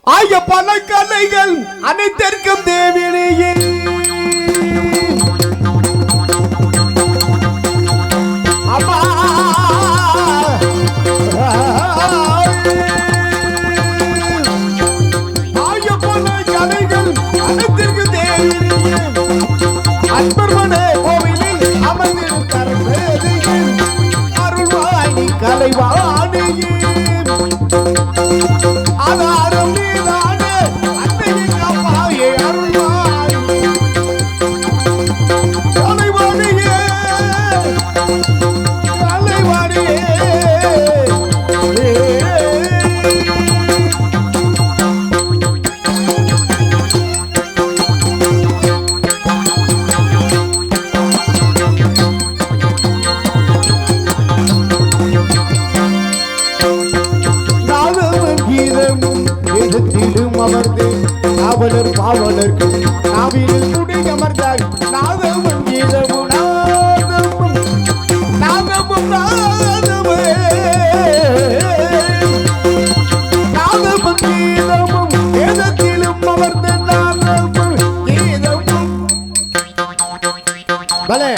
ஆய பல கலைகள் அனைத்திற்கும் தேவிலேயே அம்மா ஆய பல கலைகள் அனைத்திற்கும் தேவிலேயே அன்பர்மனே கோவிலில் அமர்ந்திருக்கிற அருள்வாணி கலைவாணியே ஆதாரம் நீதானே அன்னையின் அம்மாயே அருள்வாணி கலைவாணியே கலைவாணியே அமர்ந்து காவலர் பாவலர்கள் நாவினில் துணை அமர்ந்தாய் நாதமும் கீதமும் நாதமும் நாதமும் நாதமே நாதமும் கீதமும் வேதத்திலும் அமர்ந்த நாதமும் கீதமும் பலே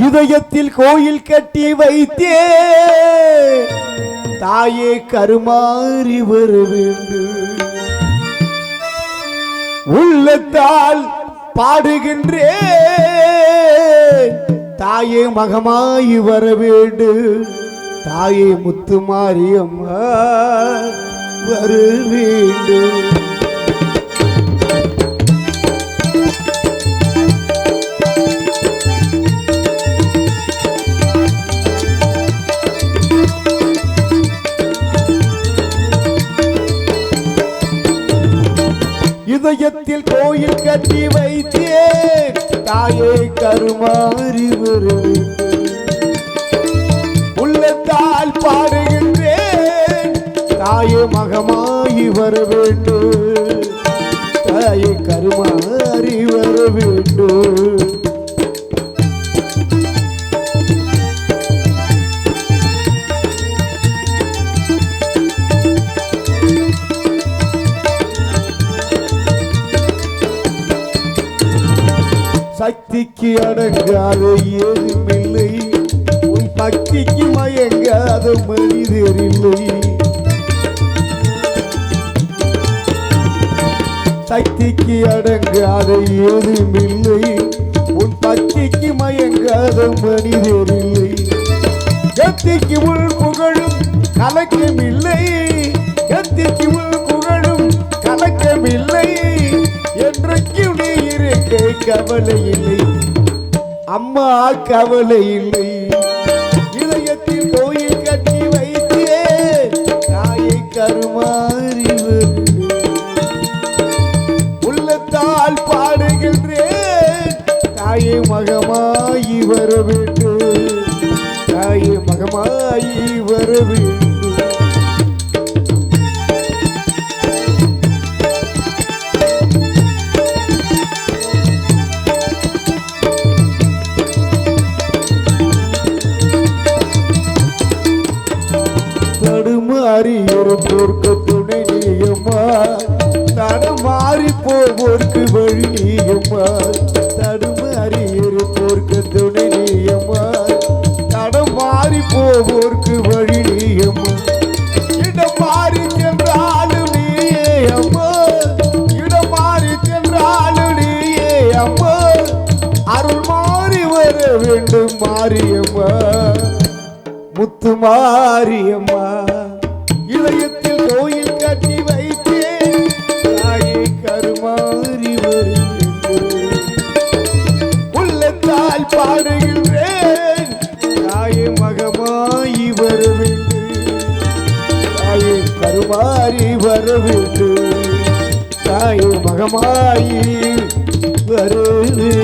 இதயத்தில் கோயில் கட்டி வைத்தே தாயே கருமாறி வர வேண்டும் உள்ளத்தால் பாடுகின்றே தாயே மகமாயி வர வேண்டும் தாயே முத்துமாரியம்மா வர வேண்டும் இதயத்தில் கோயில் கட்டி வைத்தே தாயே கருமாறி வரும் உள்ளத்தால் பாடுகின்றேன் தாயே மகமாயி வர வேண்டும் தாயே கருமாறி வர வேண்டும் சக்திக்கு அடங்காத ஏதுமில்லை உன் பக்திக்கு மயங்காத மனிதரில்லை சக்திக்கு அடங்காத ஏதுமில்லை உன் பக்திக்கு மயங்காத மனிதரில்லை கத்திக்கு உள் புகழும் கலக்கமில்லை கத்திக்கு உள் புகழும் கலக்கமில்லை என்றைக்கு நீ இருக்க கவலை இல்லை அம்மா கவலை இல்லை இதயத்தில் கோயில் கட்டி வைத்தே தாயை கருமாறி உள்ளத்தால் பாடுகின்றேன் தாயை மகமாயி வர வேண்டும் தாயை மகமாயி மகமாயி வர வேண்டும். தடுமாறி இருப்போர்க்கு துணை நீயம்மா, தடமாறி போவோர்க்கு வழி நீயம்மா. தடுமாறி இருப்போர்க்கு துணை நீயம்மா, தடமாறி போவோர்க்கு வழி நீயம்மா. இடம் மாறி சென்றாலும் நீயே அம்மா, இடம் மாறி சென்றாலும் நீயே அம்மா. அருள் மாறி வர வேண்டும் மாரியம்மா, முத்து மாரியம்மா. இளையத்தில் கோயில் கட்டி வைத்தேன், தாயே கருமாறி வருகின்றேன். உள்ளத்தால் பாடுகின்றேன், தாயே மகமாயி வர வேண்டும். தாயே கருமாறி வர வேண்டும், தாயே மகமாயி வர வேண்டும்.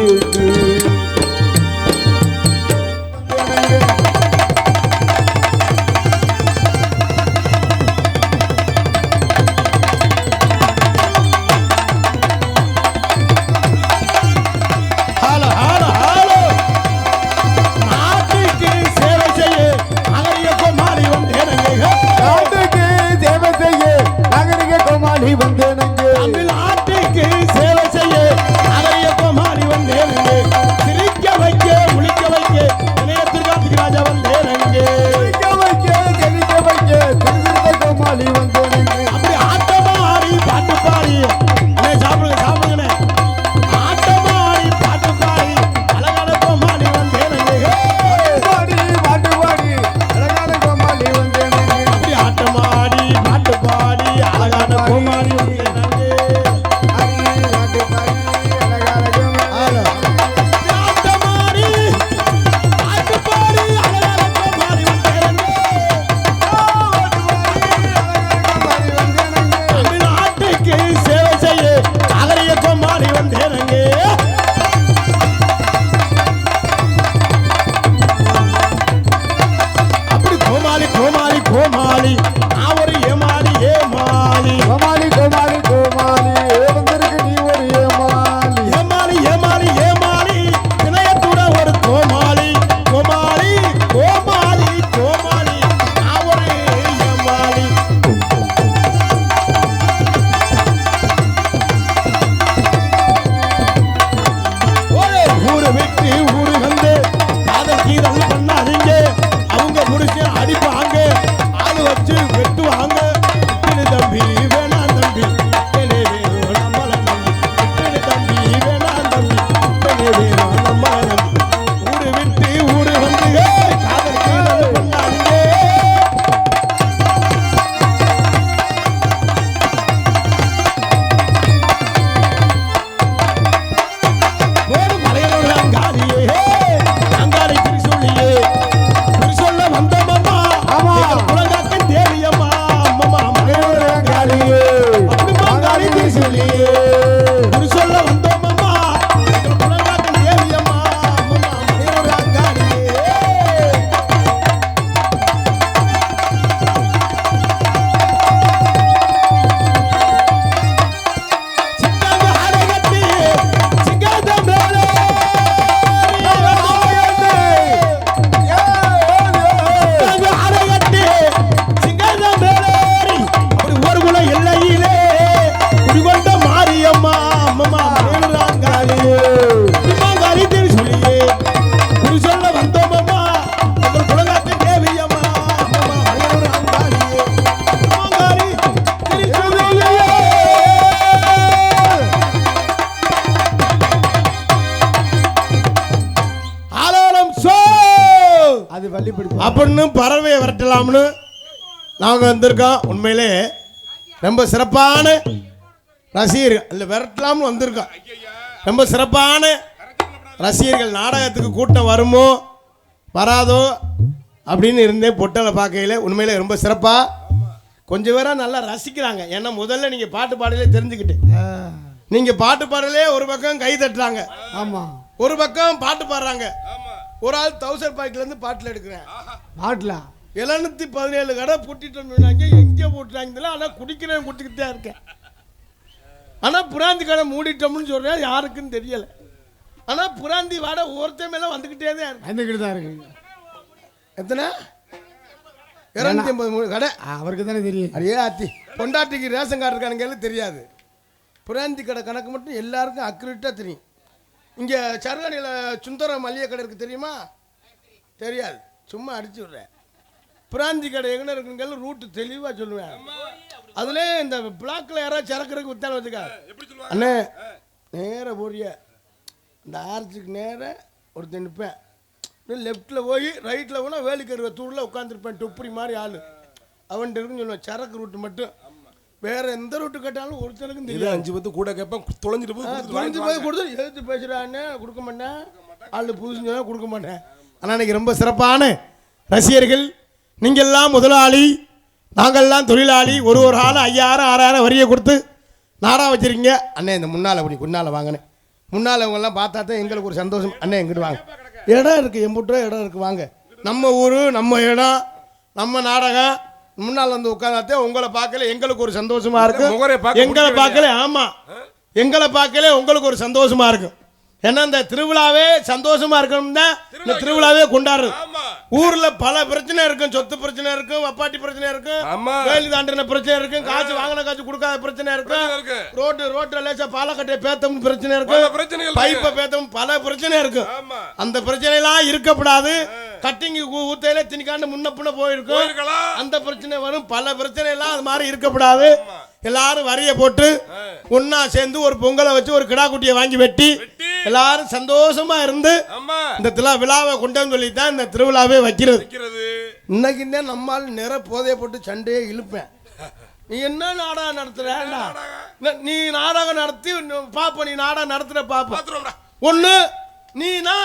அப்படின்னு பறவையை விரட்டலாம்னு நாங்கள் வந்திருக்கோம். உண்மையிலே ரொம்ப சிறப்பான ரசிகர்கள் இல்லை விரட்டலாம்னு வந்திருக்கோம். ரொம்ப சிறப்பான ரசிகர்கள். நாடகத்துக்கு கூட்டம் வருமோ வராதோ அப்படின்னு இருந்தேன் பொட்டலை பார்க்கையில். உண்மையிலே ரொம்ப சிறப்பாக கொஞ்சம் பேராக நல்லா ரசிக்கிறாங்க. ஏன்னா முதல்ல நீங்கள் பாட்டு பாடலே தெரிஞ்சுக்கிட்டு நீங்கள் பாட்டு பாடலே ஒரு பக்கம் கை தட்டுறாங்க, ஆமாம், ஒரு பக்கம் பாட்டு பாடுறாங்க. ஒரு ஆள் 1000 பாக்கெட்லேருந்து பாட்டில் எடுக்கிறேன். பாட்டில் 717 கடை பூட்டிட்டோம்னாங்க. எங்கே போட்டுறாங்க? ஆனால் குடிக்கிறேன், குடிச்சுக்கிட்டே இருக்கேன். ஆனால் பிராந்தி கடை மூடிட்டோம்னு சொல்கிறேன், யாருக்குன்னு தெரியலை. ஆனால் பிராந்தி வாடை ஒருத்தன் மேலே வந்துக்கிட்டே தான் இருக்கு. வந்துக்கிட்டு தான் இருக்குங்க. எத்தனை? 253 கடை. அவருக்கு தானே தெரியும். அடியே ஆத்தி பொண்டாட்டிக்கு ரேஷன் கார்டு இருக்கானுங்க தெரியாது. பிராந்தி கடை கணக்கு மட்டும் எல்லாருக்கும் அக்யூரேட்டாக தெரியும். இங்கே சருகானியில் சுந்தர மளிகை கடை இருக்குது, தெரியுமா? தெரியாது, சும்மா அடிச்சு விட்றேன். பிராந்தி கடை எங்கே இருக்குங்க ரூட்டு தெளிவாக சொல்லுவேன். அதுலேயே இந்த பிளாக்கில் யாராவது சரக்குறதுக்கு வித்தாலும் வச்சுக்கா அண்ணே நேராக போறிய இந்த ஆர்ச்சுக்கு நேராக ஒருத்தன் நிற்பேன். லெஃப்ட்டில் போய் ரைட்டில் போனால் வேலிக்கருவ தூரில் உட்காந்துருப்பேன். தொப்புரி மாதிரி ஆள் அவன்கிட்ட இருக்குன்னு சொல்லுவேன். சரக்கு ரூட்டு மட்டும், வேற எந்த ரூட்டு கேட்டாலும் ஒருத்தனுக்கும் தெரியும். 5 கூட கேட்பேன். தொலைஞ்சிட்டு போய் கொடுத்து எழுத்து பேசுகிறான்னு கொடுக்க மாட்டேன். ஆள் புதுசுன்னு சொன்னால் கொடுக்க மாட்டேன். ஆனால் இன்னைக்கு ரொம்ப சிறப்பான ரசிகர்கள். நீங்கள்லாம் முதலாளி, நாங்கள்லாம் தொழிலாளி. ஒரு ஆள் 5000 6000 வரியை கொடுத்து நாடாக வச்சுருக்கீங்க. அண்ணே இந்த முன்னால் அப்படி முன்னால் வாங்கினேன். முன்னால் அவங்கெல்லாம் பார்த்தா தான் எங்களுக்கு ஒரு சந்தோஷம். அண்ணே எங்கிட்டு வாங்க, இடம் இருக்குது, எம்பூட்டு இடம் இருக்குது, வாங்க. நம்ம ஊர், நம்ம இடம், நம்ம நாடகம். முன்னால் வந்து உட்காந்தாத்தே உங்களை பார்க்கல எங்களுக்கு ஒரு சந்தோஷமா இருக்கு. எங்களை பார்க்கல, ஆமாம், எங்களை பார்க்கல உங்களுக்கு ஒரு சந்தோஷமா இருக்கும். ஏன்னா இந்த திருவிழாவே சந்தோஷமா இருக்கணும் தான் இந்த திருவிழாவே கொண்டாடுறது. ஊர்ல பல பிரச்சனை இருக்கும். சொத்து பிரச்சனை இருக்கும், வப்பாட்டி பிரச்சனை இருக்கும், வேலி தாண்டின பிரச்சனை இருக்கும், காசு வாங்கின காசு கொடுக்காத பிரச்சனை இருக்கும், ரோட்டு லேசா பாலக்கட்டை பேத்தம் பிரச்சனை இருக்கும், பைப்பை பேத்தம் பல பிரச்சனை இருக்கும். அந்த பிரச்சனை எல்லாம் இருக்கப்படாது. கட்டிங்கு ஊத்தையில திணிக்காண்டு முன்ன பின்ன போயிருக்கும், அந்த பிரச்சனை வரும். பல பிரச்சனை எல்லாம் அது மாதிரி இருக்கப்படாது. எல்லாரும் வரிய போட்டு ஒன்னா சேர்ந்து ஒரு பொங்கலை வச்சு ஒரு கிடா குட்டியை வாங்கி வெட்டி எல்லாரும் சந்தோஷமா இருந்து இந்த விழாவை கொண்டு சொல்லி தான் இந்த திருவிழாவே வைக்கிறது. இன்னைக்கு தான் நம்மால் நிற போதைய போட்டு சண்டையே இழுப்பேன். நீ என்ன நாடகம் நடத்துறா? நீ நாடகம் நடத்தி பாப்ப, நீ நாடகம் நடத்துற பாப்ப. ஒண்ணு நீனா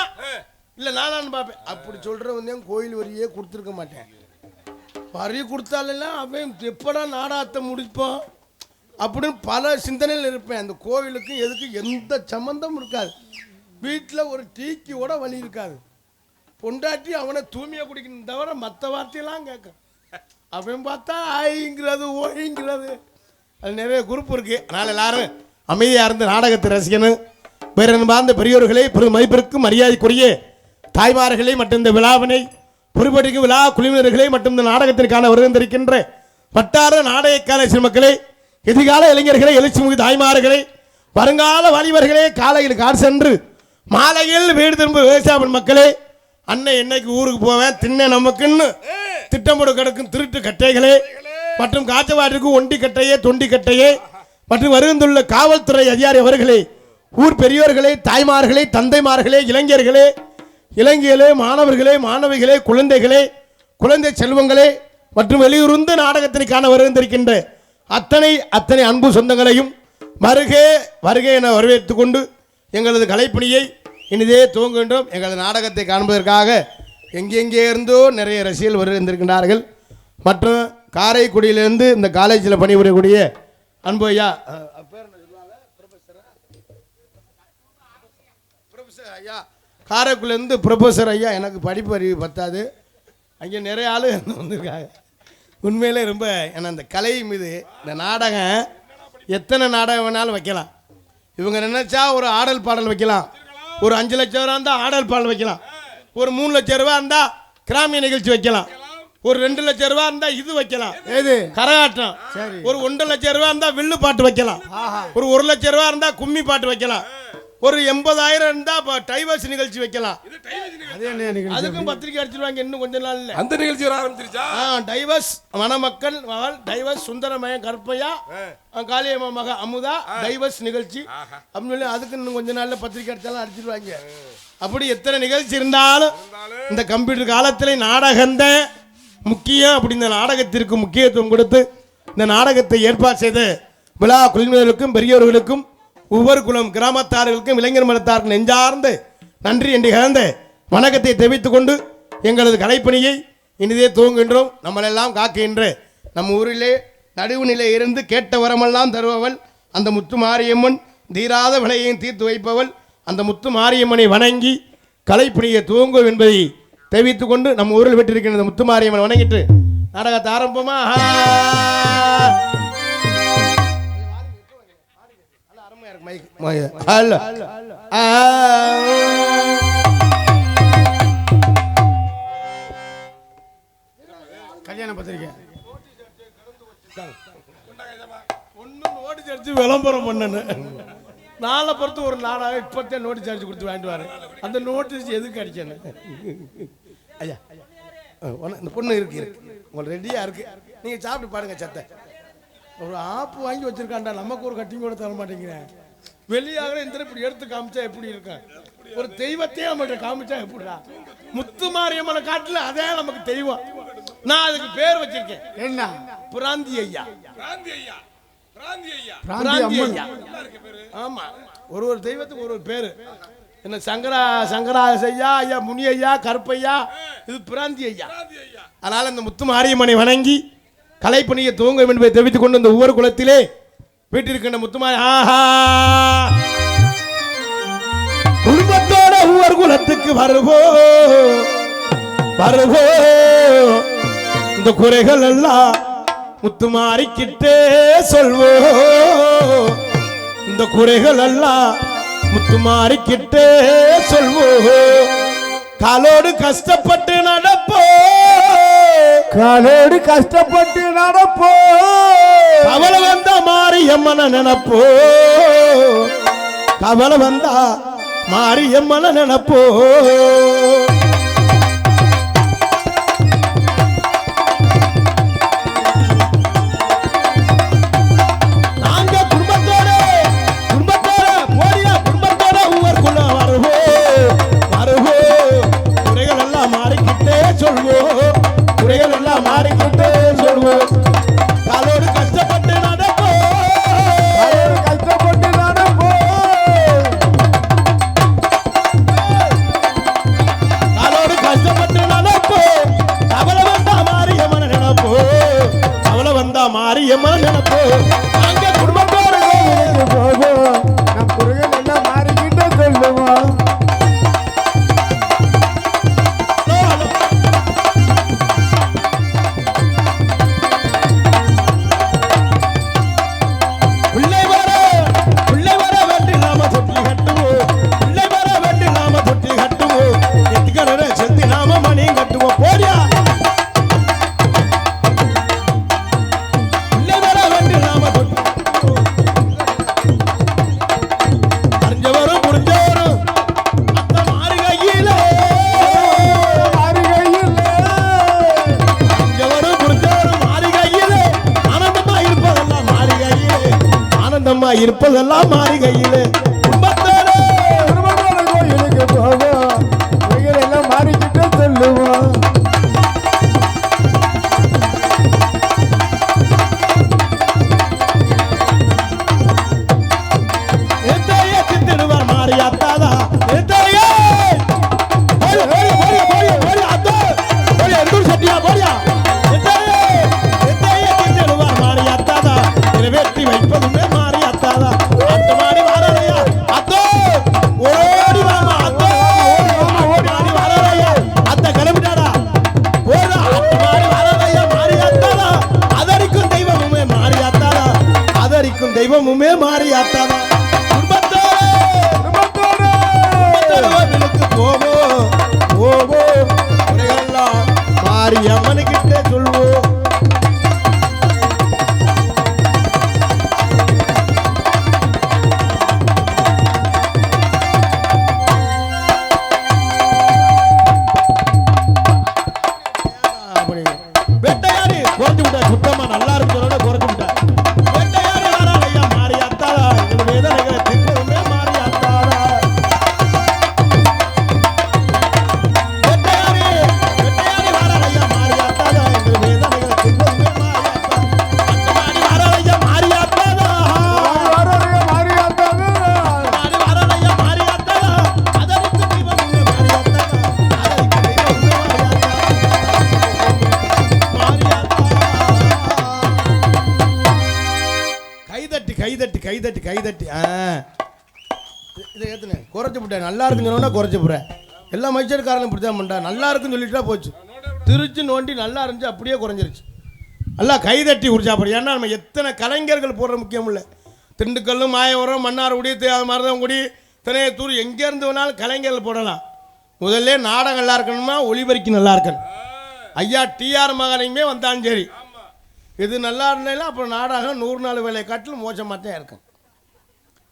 இல்ல நானான்னு பாப்பேன். அப்படி சொல்றவன் கோயில் வரியே கொடுத்துருக்க மாட்டேன். வரி கொடுத்தாலாம் அவன் எப்படா நாடகத்தை முடிப்போம் அப்படின்னு பல சிந்தனையில் இருப்பேன். அந்த கோவிலுக்கு எதுக்கு எந்த சம்பந்தமும் இருக்காது. வீட்டில் ஒரு டீக்கு கூட வழி இருக்காது. பொண்டாட்டி அவனை தூய்மையாக குடிக்கணும் தவிர மற்ற வார்த்தையெல்லாம் கேட்க. அவன் பார்த்தா ஆயிங்கிறது ஓய்ங்கிறது. அது நிறைய குரூப் இருக்கு. அதனால் எல்லாரும் அமைதியாக இருந்து நாடகத்தை ரசிக்கணும். பேரன்பார்ந்த பெரியோர்களே, பெரும் மதிப்பிற்கும் மரியாதைக்குரிய தாய்மார்களே மற்றும் இந்த விழாவினை பொறுப்படிக்கும் விழா குழுவினர்களே மற்றும் இந்த நாடகத்திற்கான வருகின்றிருக்கின்ற வட்டார நாடக கலை மக்களே, எதிர்கால இளைஞர்களே, எழுச்சிமிகு தாய்மார்களே, வருங்கால வாலிபர்களே, காலையில் கார் சென்று மாலையில் வீடு திரும்ப விவசாய மக்களே, அன்னை என்னைக்கு ஊருக்கு போவேன் தின்ன நமக்குன்னு திட்டமிட கிடக்கும் திருட்டு கட்டைகளே மற்றும் காய்ச்சவாட்டிற்கு ஒண்டி கட்டையே தொண்டி கட்டையே மற்றும் வருகின்றுள்ள காவல்துறை அதிகாரி அவர்களே, ஊர் பெரியோர்களே, தாய்மார்களே, தந்தைமார்களே, இளைஞர்களே, இளைஞர்களே, மாணவர்களே, மாணவிகளே, குழந்தைகளே, குழந்தை செல்வங்களே மற்றும் வெளியூர்ந்து நாடகத்திற்கான வருகின்றிருக்கின்ற அத்தனை அன்பு சொந்தங்களையும் வருகை என வரவேற்றுக் கொண்டு எங்களது கலைப்பணியை இனிதே துவங்குகின்றோம். எங்களது நாடகத்தை காண்பதற்காக எங்கெங்கே இருந்தோ நிறைய ரசிகர்கள் வருகின்றிருக்கின்றார்கள். மற்றும் காரைக்குடியிலிருந்து இந்த காலேஜில் பணிபுரியக்கூடிய அன்பு ஐயா, ஐயா காரைக்குடியிலேருந்து ப்ரொஃபஸர் ஐயா, எனக்கு படிப்பு அறிவு பத்தாது, அங்கே நிறைய ஆளு வந்திருக்காங்க. உண்மையிலே ரொம்ப ஏன்னா அந்த கலை மீது இந்த நாடகம் எத்தனை நாடகம் வேணாலும் வைக்கலாம். இவங்க நினைச்சா ஒரு ஆடல் பாடல் வைக்கலாம், ஒரு 5 லட்சம் ரூபா இருந்தால் ஆடல் பாடல் வைக்கலாம், ஒரு 3 லட்சம் ரூபா இருந்தால் கிராமிய நிகழ்ச்சி வைக்கலாம், ஒரு 2 லட்சம் ரூபா இருந்தால் இது வைக்கலாம், எது கரகாட்டம், ஒரு 1.5 லட்சம் ரூபா இருந்தால் வில்லு பாட்டு வைக்கலாம், ஒரு 1 லட்சம் ரூபா இருந்தால் கும்மி பாட்டு வைக்கலாம், ஒரு 80,000 இருந்தா டைவர்ஸ் நிகழ்ச்சி வைக்கலாம். அதுக்கும் பத்திரிக்கை அடிச்சிருவாங்க இன்னும் கொஞ்ச நாள்ல. அந்த நிகழ்ச்சி ஆரம்பிச்சிருச்சா? டைவர்ஸ் மணமக்கள் டைவர்ஸ் சுந்தரமயம் கற்பையா காளியம்மா மக அமுதா டைவர்ஸ் நிகழ்ச்சி அப்படின்னு சொல்லி அதுக்கு இன்னும் கொஞ்ச நாள்ல பத்திரிக்கை அடிச்சாலும் அடிச்சிருவாங்க. அப்படி எத்தனை நிகழ்ச்சி இருந்தாலும் இந்த கம்ப்யூட்டர் காலத்துல நாடகம் தான் முக்கியம். அப்படி இந்த நாடகத்திற்கு முக்கியத்துவம் கொடுத்து இந்த நாடகத்தை ஏற்பாடு செய்த விழா குழுவினர்களுக்கும் பெரியோர்களுக்கும் ஒவ்வொரு குளம் கிராமத்தார்களுக்கும் இளைஞர் மனத்தாருக்கு நெஞ்சார்ந்து நன்றி என்று கலந்த வணக்கத்தை தெரிவித்துக் கொண்டு எங்களது கலைப்பணியை இனிதே துவங்குகின்றோம். நம்மளெல்லாம் காக்கின்ற நம்ம ஊரிலே நடுவுநிலை இருந்து கேட்ட வரமெல்லாம் தருபவள் அந்த முத்து மாரியம்மன், தீராத விலையையும் தீர்த்து வைப்பவள் அந்த முத்து மாரியம்மனை வணங்கி கலைப்பணியை துவங்கும் என்பதை தெரிவித்துக் கொண்டு நம்ம ஊரில் விட்டிருக்கிற இந்த முத்துமாரியம்மன் வணங்கிட்டு நாடகத்தை ஆரம்பமா. கல்யாண பத்திரிக்கை ஒன்னு நோட்டீஸ் அடிச்சு விளம்பரம் பண்ணனு நாளை பொறுத்து ஒரு நாளாக இப்பத்தே நோட்டீஸ் அடிச்சு கொடுத்து வாங்கிட்டு வாரு. அந்த நோட்டீஸ் எதுக்கு அடிக்கணும் ஐயா? இந்த பொண்ணு இருக்கு உங்களுக்கு ரெடியா இருக்கு, நீங்க சாப்பிட்டு பாருங்க. சத்தை ஒரு ஆப்பு வாங்கி வச்சிருக்காண்டா, நமக்கு ஒரு கட்டிங் கூட தர மாட்டேங்கிறேன். வெளியாக இந்த இப்படி எடுத்து காமிச்சா எப்படி இருக்கும்? ஒரு தெய்வத்தையே நம்மகிட்ட காமிச்சா எப்படிடா? முத்துமாரியம்மனை காட்டுல அதே நமக்கு தெய்வம். நான் அதுக்கு பேர் வச்சிருக்கேன், என்ன? பிராந்தி ஐயா. ஆமா, ஒரு ஒரு தெய்வத்துக்கு ஒரு ஒரு பேரு. என்ன சங்கராசையா, ஐயா முனி ஐயா, கருப்பையா, இது பிராந்தி ஐயா. அதனால இந்த முத்துமாரியம்மனை வணங்கி கலைப்பணியை துவங்கும் என்பதை தெரிவித்துக் கொண்டு இந்த ஒவ்வொரு குலத்திலே வீட்டிருக்கின்ற முத்துமாரி குடும்பத்தோட ஒவ்வொரு குலத்துக்கு வருவோ இந்த குறைகள் எல்லாம் முத்துமாரிக்கிட்டே சொல்வோ. இந்த குறைகள் எல்லாம் முத்துமாரிக்கிட்டே சொல்வோ. காலோடு கஷ்டப்பட்டு நடப்போ, காலோடு கஷ்டப்பட்டு நடப்போ. கவலை வந்தா மாரியம்மன நினைப்போ, கவலை வந்தா மாரியம்மன நினைப்போ. நாங்க குடும்பத்தோட போறியா, குடும்பத்தோட ஊருக்குள்ள வருவோ. குறைகள் எல்லாம் மாறிக்கிட்டே சொல்வோம், குறைகள் எல்லாம் மாறிக்கிட்டே சொல்வோம். காலோடு கஷ்டப்பட்டு நடப்போ, கஷ்டப்பட்டு நடப்போ. காலோடு கஷ்டப்பட்டு நடப்போ. கவலை வந்தா மாரியம்மன நினைப்போ, கவலை வந்தா மாரியம்மன நினைப்போ. நாங்க குடும்பத்தோட போவோம், நம் குறைகள் எல்லாம் மாறிக்கிட்டே சொல்லுவோம். இருப்பதெல்லாம் மாறி கையிலே. கோயிலுக்கு போவோம், எல்லாம் மாறிக்கிட்டே சொல்லுவோம். திடுவார் மாறியாத்தாதா சட்டியா போறியா திடுவார் மாறியாத்தாதா நிறைவேற்றி வைப்பதுமே தெய்வமுமே மாறியாத்தாதா. குடும்பத்தோடு போவோ மாரியம்மனுக்கிட்டே சொல்வோம். வேட்டையாடி குறைச்சு விட்டா, சுத்தமா நல்லா இருக்கிறோட குறைச்சு விட்டா. கைதட்டி இதை ஏத்துன குறைச்சு விட்டேன். நல்லா இருக்குன்னு குறைச்சு போறேன். எல்லா மைச்சர்காரங்களும் இப்படி தான் பண்ணுறா. நல்லா இருக்குன்னு சொல்லிட்டா போச்சு. திருச்சி நோண்டி நல்லா இருந்துச்சு, அப்படியே குறைஞ்சிருச்சு. நல்லா கைதட்டி உற்சாகப்படும். ஏன்னா நம்ம எத்தனை கலைஞர்கள் போடுற முக்கியம் இல்லை. திண்டுக்கல், மாயவரம், மன்னார்குடி, மருதங்குடி, திணையத்தூர், எங்கேருந்து வேணாலும் கலைஞர்கள் போடலாம். முதல்ல நாடகம் நல்லா இருக்கணுமா, ஒளிபரிக்கு நல்லா இருக்கணும். ஐயா டிஆர் மகாலிங்கமே வந்தாலும் சரி, இது நல்லா இருந்தாலும் அப்புறம் நாடகம் 100 நாள் வேலையை காட்டிலும் மோசமாக தான் இருக்கும்.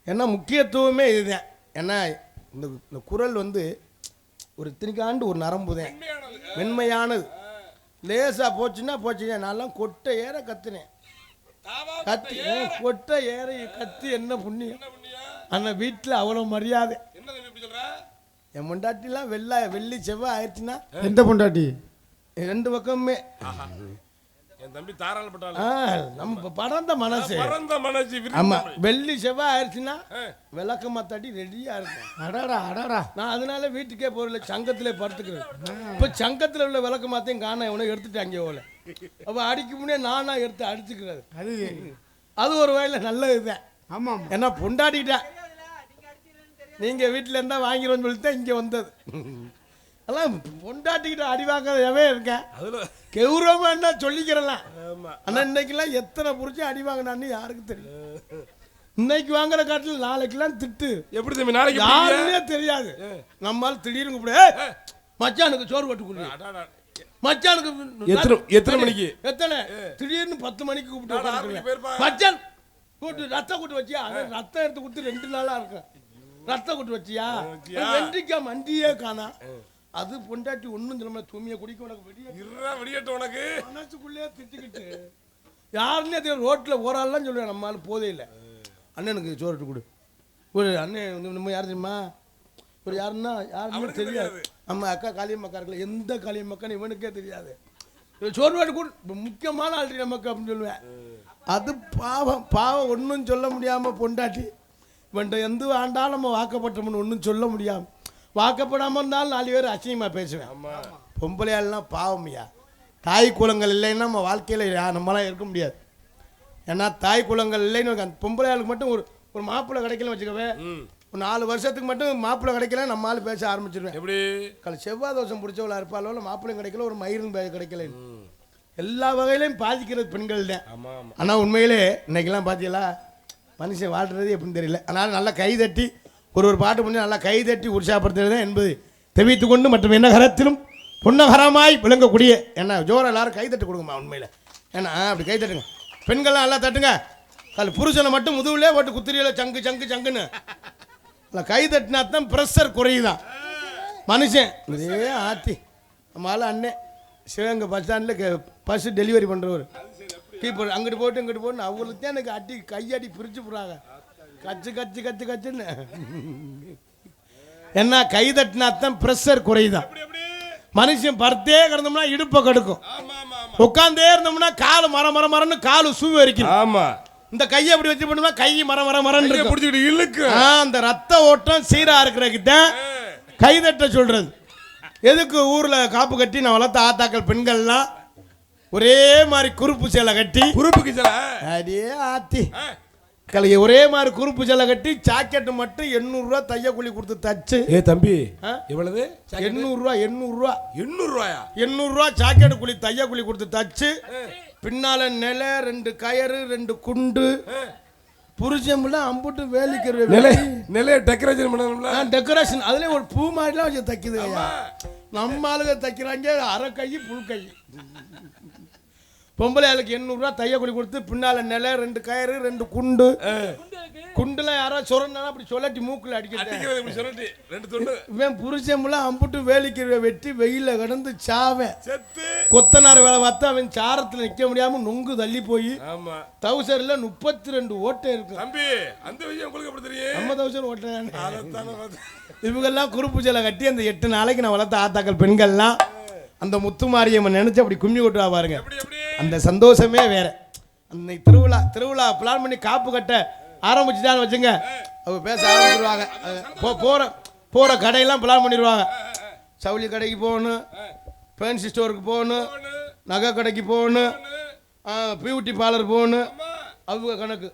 ஏன்னா முக்கியத்துவமே இதுதான். ஏன்னா இந்த குரல் வந்து ஒரு இத்தனைக்காண்டு ஒரு நரம்பு தான், மென்மையானது. லேசாக போச்சுன்னா நான்லாம் கொட்டை ஏற கத்துனேன். கத்தி கொட்டை ஏற கத்தி என்ன புண்ணியம். ஆனால் வீட்டில் அவ்வளோ மரியாதை. என் பொண்டாட்டிலாம் வெள்ளி செவ்வாய் ஆயிடுச்சுன்னா. எந்த பொண்டாட்டி? 2 பக்கமுமே. என் தம்பி தாராளப்பட்டாலும் நம்ம பறந்த மனசு. ஆமா, வெள்ளி செவ்வாய் ஆயிடுச்சுன்னா விளக்கமா தட்டி ரெடியா இருக்கும். அடாடா நான் அதனால வீட்டுக்கே போறல, சங்கத்திலே படுத்துக்கிறேன். இப்ப சங்கத்துல உள்ள விளக்கமாத்தையும் காண இவனை எடுத்துட்டாங்க போல. அப்ப அடிக்க முன்னே நானா எடுத்து அடிச்சுக்கிறது. அது ஒரு வகையில நல்லதுதான். ஆமா, ஏன்னா பொண்டாட்டிட்டேன் நீங்க வீட்டுல இருந்தா வாங்கிடுவோம்னு சொல்லிட்டு இங்க வந்தது. அதான் பொண்டாட்டிக்கிட்ட அடி வாங்காதவே இருக்கேன். கௌரவமா என்ன சொல்லிக்கிறலாம். ஆனா இன்னைக்கெல்லாம் எத்தனை புரிச்சு அடி வாங்கினான்னு யாருக்கு தெரியும். இன்னைக்கு வாங்குற காட்டில் நாளைக்கெல்லாம் திட்டு. எப்படி தம்பி நாளைக்கு யாருன்னே தெரியாது. நம்மால் திடீர்னு கூட மச்சானுக்கு சோறு போட்டு கொடு, மச்சானுக்கு எத்தனை மணிக்கு, எத்தனை திடீர்னு 10 மணிக்கு கூப்பிட்டு மச்சான் கூட்டு ரத்த கூட்டு வச்சியா, ரத்தம் எடுத்து கொடுத்து 2 நாளா இருக்கும். ரத்த கூட்டு வச்சியா, வெண்டிக்கா மண்டியே காணா. அது பொண்டாட்டி ஒன்றும் சொல்ல தூமியை குடிக்க உனக்கு வெடியட்டு உனக்கு மனசுக்குள்ளே திட்டிக்கிட்டு யாருன்னே தெரியும். ரோட்டில் ஓராலாம் சொல்லுவேன், நம்மளால போதே இல்லை. அண்ணனுக்கு சோறுட்டு கொடு. ஒரு அண்ணன் நம்ம யார் தெரியுமா, ஒரு யாருன்னா யாருன்னு தெரியாது. நம்ம அக்கா காளியம்மாக்கா இருக்கல, எந்த காளியம்மாக்கான்னு இவனுக்கே தெரியாது. சோறு வாட்டு கூட முக்கியமான ஆள்றி நமக்கு அப்படின்னு சொல்லுவேன். அது பாவம் ஒன்றும் சொல்ல முடியாமல் பொண்டாட்டி இவன்ட்ட எந்த ஆண்டாலும் நம்ம வாக்கப்பட்டோம்னு ஒன்றும் சொல்ல முடியாமல், வாக்கப்படாமல் இருந்தாலும் 4 பேர் அசிங்கமாக பேசுவேன். பொம்பளையாள்லாம் பாவம்யா. தாய் குலங்கள் இல்லைன்னா நம்ம வாழ்க்கையில் நம்மளாம் இருக்க முடியாது. ஏன்னா தாய் குலங்கள் இல்லைன்னு பொம்பளையாளுக்கு மட்டும் ஒரு மாப்பிள்ளை கிடைக்கலன்னு வச்சுக்கவே, ஒரு 4 வருஷத்துக்கு மட்டும் மாப்பிள்ளை கிடைக்கல நம்மளால பேச ஆரம்பிச்சிருவேன். எப்படி செவ்வாய் தோஷம் பிடிச்சவளா இருப்பாளோ, மாப்பிள்ளை கிடைக்கல, ஒரு மயிரும் கிடைக்கல, எல்லா வகையிலையும் பாதிக்கிறது பெண்கள் தான். ஆனால் உண்மையிலே இன்னைக்கெல்லாம் பார்த்தீங்களா மனுஷன் வாழ்றது எப்படின்னு தெரியல. அதனால் நல்லா கைதட்டி ஒரு பாட்டு முடிஞ்சு நல்லா கைதட்டி உற்சாகப்படுத்துறது என்பது தெரிவித்து கொண்டு, மற்றும் என்ன கரத்திலும் பொன்னகரமாய் விளங்கக்கூடிய என்ன ஜோரம் எல்லாரும் கைதட்டு கொடுங்கம்மா உண்மையில். ஏன்னா அப்படி கைதட்டுங்க, பெண்கள்லாம் நல்லா தட்டுங்க. அதில் புருஷனை மட்டும் முதுகுலே போட்டு குத்திரியில் சங்கு சங்கு சங்குன்னு இல்லை கைதட்டினா தான் ப்ரெஷர் குறையுதான் மனுஷன். இதே ஆத்தி நம்மளால அண்ணன் சிவகங்கை பஸ் ஸ்டாண்டில் பஸ்ஸு டெலிவரி பண்ணுறவர் கீப்பர் அங்கிட்டு போட்டு இங்கிட்டு போட்டு அவங்களுக்கு தான் எனக்கு அடி கையடி பிரித்து போடுறாங்க. கச்சு கச்சு கச்சு கச்சுன்னு என்ன கைதட்டினா தான் ப்ரெஷர் குறையுதான். மனுஷன் படுத்தே கிடந்தோம்னா இடுப்பை கடுக்கும், உட்காந்தே இருந்தோம்னா காலு மரன்னு காலு சூவி வரைக்கும். ஆமா, இந்த கையை அப்படி வச்சு பண்ணோம்னா கை மரன்னு பிடிச்சிக்கிட்டு இழுக்கு. அந்த ரத்த ஓட்டம் சீரா இருக்கிறக்கிட்ட கைதட்ட சொல்றது. எதுக்கு ஊர்ல காப்பு கட்டி நான் வளர்த்த ஆத்தாக்கள் பெண்கள்லாம் ஒரே மாதிரி குறுப்பு சேலை கட்டி, குறுப்புக்கு சேலை அடியே ஆத்தி கலைய ஒரே மாதிரி குறுப்பு சேலை கட்டி ஜாக்கெட்டு மட்டும் 800 ரூபா தையக்கூலி கொடுத்து தச்சு. தம்பி எவ்வளவு? 800 ரூபா. 800 ரூபா ஜாக்கெட்டு கூலி தையக்கூலி கொடுத்து தச்சு. பின்னால நிலை 2 கயறு 2 குண்டு புருஷம்ல அம்புட்டு வேலிக்கிற நிலைய டெக்கரேஷன் பண்ணணும்ல. டெக்கரேஷன் அதுல ஒரு பூ மாதிரிலாம் வச்சு தைக்குது. நம்ம ஆளுங்க தைக்கிறாங்க அரை கை புல் கை. பொம்பளை ஆளுக்கு 800 ரூபா தையக்கூலி கொடுத்து பின்னால நிலை 2 கயறு 2 குண்டு. குண்டுல யாராவது சொரனா அப்படி சொல்லட்டி மூக்குல அடிக்கிறது. இவன் புருஷம்ல அம்புட்டு வேலிக்கிற வெட்டி வெயில கடந்து சாவன் கொத்தனார் வேலை பார்த்து அவன் சாரத்துல நிக்க முடியாம நொங்கு தள்ளி போய் தௌசர்ல 32 ஓட்டை இருக்கு. நம்ம தௌசர் ஓட்டை இவங்கெல்லாம் குறுப்பு சேலை கட்டி அந்த 8 நாளைக்கு நான் வளர்த்த ஆத்தாக்கள் பெண்கள்லாம் அந்த முத்துமாரியம்மன் நினைச்சு அப்படி கும்மி கொட்டுவா பாருங்க. அந்த சந்தோஷமே வேற. அந்த திருவிழா பிளான் பண்ணி காப்பு கட்ட ஆரம்பிச்சுட்டான்னு வச்சுங்க, அவங்க பேச ஆரம்பிச்சிருவாங்க. போற கடையெல்லாம் பிளான் பண்ணிடுவாங்க. சவுளி கடைக்கு போகணும், ஃபேன்சி ஸ்டோருக்கு போகணும், நகை கடைக்கு போகணும், பியூட்டி பார்லர் போகணும். அவங்க கணக்கு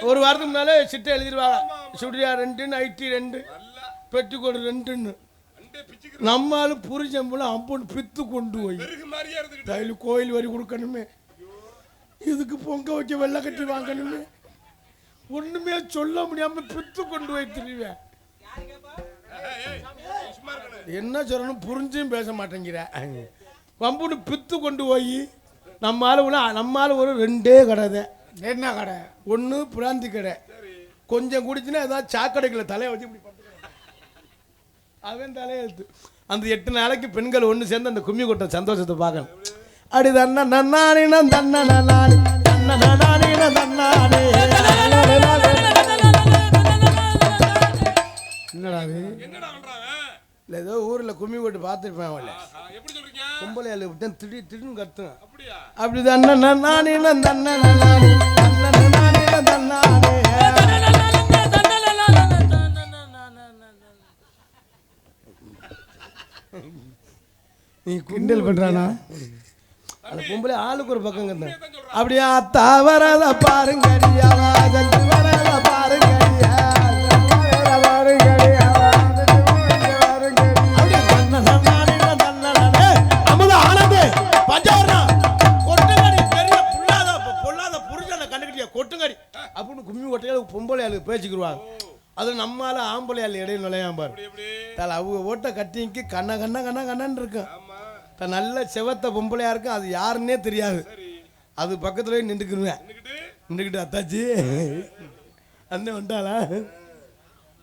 ஒரு வாரத்துக்கு முன்னாலே சிட்டை எழுதிடுவாங்க. சுடியா 2, நைட்டி 2, பெட்டிக்கோடு 2ன்னு நம்மளும் புரிச்சம்பளம் அம்பன் பித்து கொண்டு போய் தைலு கோயில் வரி கொடுக்கணுமே, இதுக்கு பொங்க வைக்க வெள்ளை கட்டி வாங்கணுமே, ஒண்ணுமே சொல்ல முடியாம பித்து கொண்டு போய் திருவேன். என்ன சொல்லணும் புரிஞ்சும் பேச மாட்டேங்கிற. வம்புன்னு பித்து கொண்டு போய் நம்மால ஒரு 2 கடை தான். என்ன கடை? ஒன்று பிராந்தி கடை, கொஞ்சம் குடிச்சுன்னா ஏதாவது சாக்கடைக்குள்ள தலையை வச்சு இப்படி அவன் தலையெழுத்து. அந்த 8 நாளைக்கு பெண்கள் ஒன்று சேர்ந்து அந்த கும்மி கொட்ட சந்தோஷத்தை பார்க்கணும். அடி தன்னா நன்னானே தன்னா நன்னானே தன்னா நன்னானே தன்னானே. என்னடா இல்லை ஏதோ ஊரில் கும்மி போட்டு பார்த்துருப்பேன். அவளை கும்பலை அள்ளி விட்டேன், திடீர்னு கத்துவேன். அப்படி தன்னா நன்னானே தன்னா நன்னானே தன்னா நன்னானே தன்னானே. நீ கிண்டல் பண்றானா? அந்த பொம்பளை ஆளுக்கு ஒரு பக்கம் கத்தேன். அப்படியே அத்தா வரத பாருங்க, வரத பாருங்க. கொட்டுங்கடி அப்படின்னு கும்மி கொட்டையில பொம்பளை ஆளுக்கு பேச்சுக்குருவாங்க. அது நம்மளால ஆம்பளை ஆள் இடையில நுழையாம்பார். அவங்க ஓட்ட கட்டிக்கு கண்ணன்னு இருக்கும். நல்ல செவத்த பொம்பளையா இருக்கும், அது யாருன்னே தெரியாது. அது பக்கத்துல நின்றுக்குருவேன். நின்றுக்கிட்டு அத்தாச்சி அண்ணன் வந்துட்டாளா